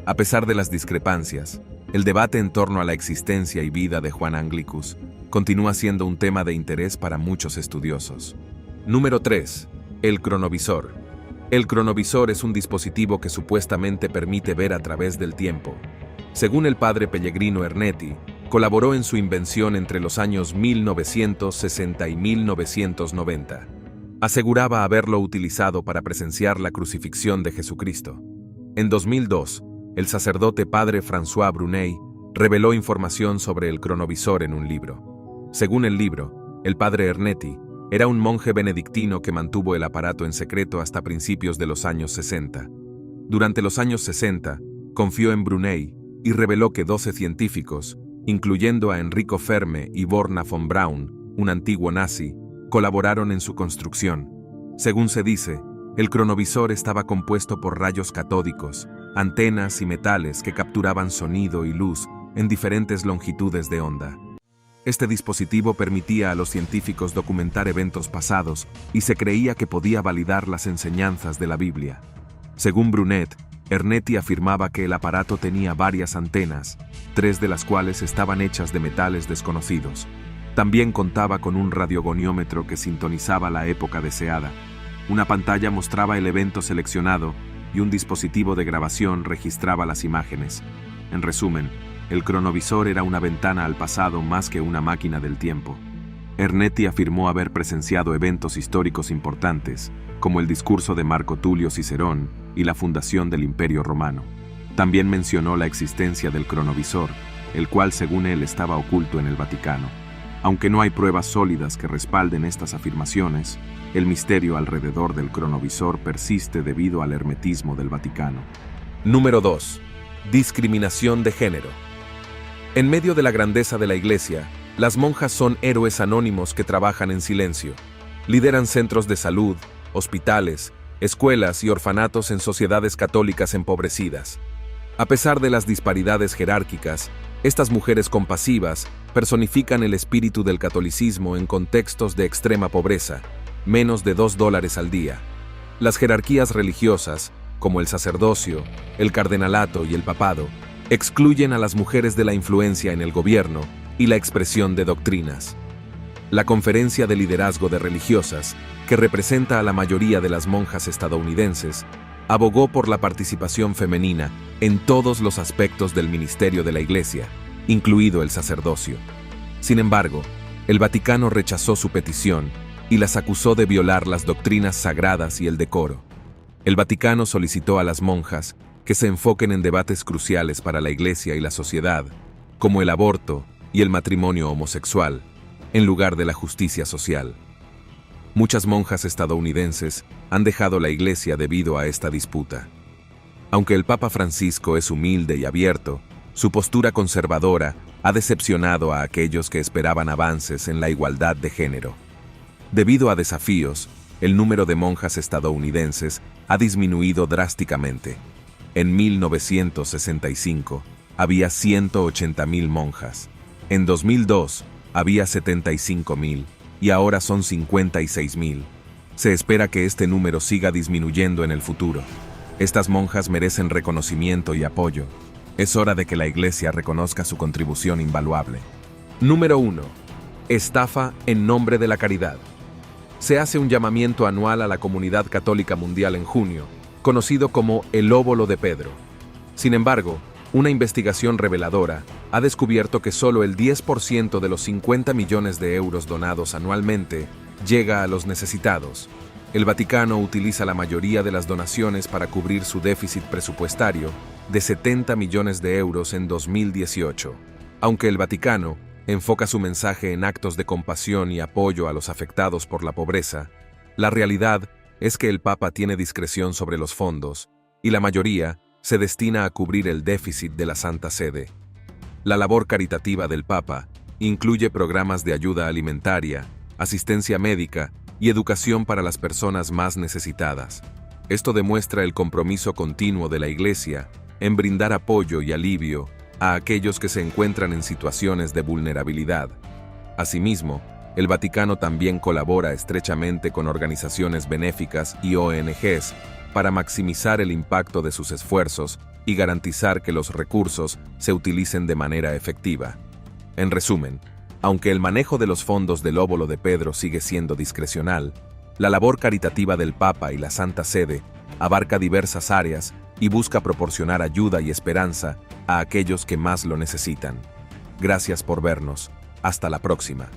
A pesar de las discrepancias, el debate en torno a la existencia y vida de Juana Anglicus continúa siendo un tema de interés para muchos estudiosos. Número 3. El cronovisor. El cronovisor es un dispositivo que supuestamente permite ver a través del tiempo. Según el padre Pellegrino Ernetti, colaboró en su invención entre los años 1960 y 1990. Aseguraba haberlo utilizado para presenciar la crucifixión de Jesucristo. En 2002, el sacerdote padre François Brunet reveló información sobre el cronovisor en un libro. Según el libro, el padre Ernetti era un monje benedictino que mantuvo el aparato en secreto hasta principios de los años 60. Durante los años 60, confió en Brunet y reveló que 12 científicos, incluyendo a Enrico Fermi y Borna von Braun, un antiguo nazi, colaboraron en su construcción. Según se dice, el cronovisor estaba compuesto por rayos catódicos, antenas y metales que capturaban sonido y luz en diferentes longitudes de onda. Este dispositivo permitía a los científicos documentar eventos pasados y se creía que podía validar las enseñanzas de la Biblia. Según Brunet, Ernetti afirmaba que el aparato tenía varias antenas, 3 de las cuales estaban hechas de metales desconocidos. También contaba con un radiogoniómetro que sintonizaba la época deseada. Una pantalla mostraba el evento seleccionado y un dispositivo de grabación registraba las imágenes. En resumen, el cronovisor era una ventana al pasado más que una máquina del tiempo. Ernetti afirmó haber presenciado eventos históricos importantes, como el discurso de Marco Tulio Cicerón y la fundación del Imperio Romano. También mencionó la existencia del cronovisor, el cual según él estaba oculto en el Vaticano. Aunque no hay pruebas sólidas que respalden estas afirmaciones, el misterio alrededor del cronovisor persiste debido al hermetismo del Vaticano. Número 2. Discriminación de género. En medio de la grandeza de la Iglesia, las monjas son héroes anónimos que trabajan en silencio. Lideran centros de salud, hospitales, escuelas y orfanatos en sociedades católicas empobrecidas. A pesar de las disparidades jerárquicas, estas mujeres compasivas personifican el espíritu del catolicismo en contextos de extrema pobreza, menos de $2 al día. Las jerarquías religiosas, como el sacerdocio, el cardenalato y el papado, excluyen a las mujeres de la influencia en el gobierno y la expresión de doctrinas. La Conferencia de Liderazgo de Religiosas, que representa a la mayoría de las monjas estadounidenses, abogó por la participación femenina en todos los aspectos del ministerio de la Iglesia, incluido el sacerdocio. Sin embargo, el Vaticano rechazó su petición y las acusó de violar las doctrinas sagradas y el decoro. El Vaticano solicitó a las monjas que se enfoquen en debates cruciales para la Iglesia y la sociedad, como el aborto y el matrimonio homosexual, en lugar de la justicia social. Muchas monjas estadounidenses han dejado la Iglesia debido a esta disputa. Aunque el Papa Francisco es humilde y abierto, su postura conservadora ha decepcionado a aquellos que esperaban avances en la igualdad de género. Debido a desafíos, el número de monjas estadounidenses ha disminuido drásticamente. En 1965 había 180,000 monjas. En 2002 había 75,000 y ahora son 56.000. Se espera que este número siga disminuyendo en el futuro. Estas monjas merecen reconocimiento y apoyo. Es hora de que la Iglesia reconozca su contribución invaluable. Número 1. Estafa en nombre de la caridad. Se hace un llamamiento anual a la comunidad católica mundial en junio, conocido como el óbolo de Pedro. Sin embargo, una investigación reveladora ha descubierto que solo el 10% de los 50 millones de euros donados anualmente llega a los necesitados. El Vaticano utiliza la mayoría de las donaciones para cubrir su déficit presupuestario de 70 millones de euros en 2018. Aunque el Vaticano enfoca su mensaje en actos de compasión y apoyo a los afectados por la pobreza, la realidad es que el Papa tiene discreción sobre los fondos, y la mayoría se destina a cubrir el déficit de la Santa Sede. La labor caritativa del Papa incluye programas de ayuda alimentaria, asistencia médica y educación para las personas más necesitadas. Esto demuestra el compromiso continuo de la Iglesia en brindar apoyo y alivio a aquellos que se encuentran en situaciones de vulnerabilidad. Asimismo, el Vaticano también colabora estrechamente con organizaciones benéficas y ONGs para maximizar el impacto de sus esfuerzos y garantizar que los recursos se utilicen de manera efectiva. En resumen, aunque el manejo de los fondos del óbolo de Pedro sigue siendo discrecional, la labor caritativa del Papa y la Santa Sede abarca diversas áreas y busca proporcionar ayuda y esperanza a aquellos que más lo necesitan. Gracias por vernos. Hasta la próxima.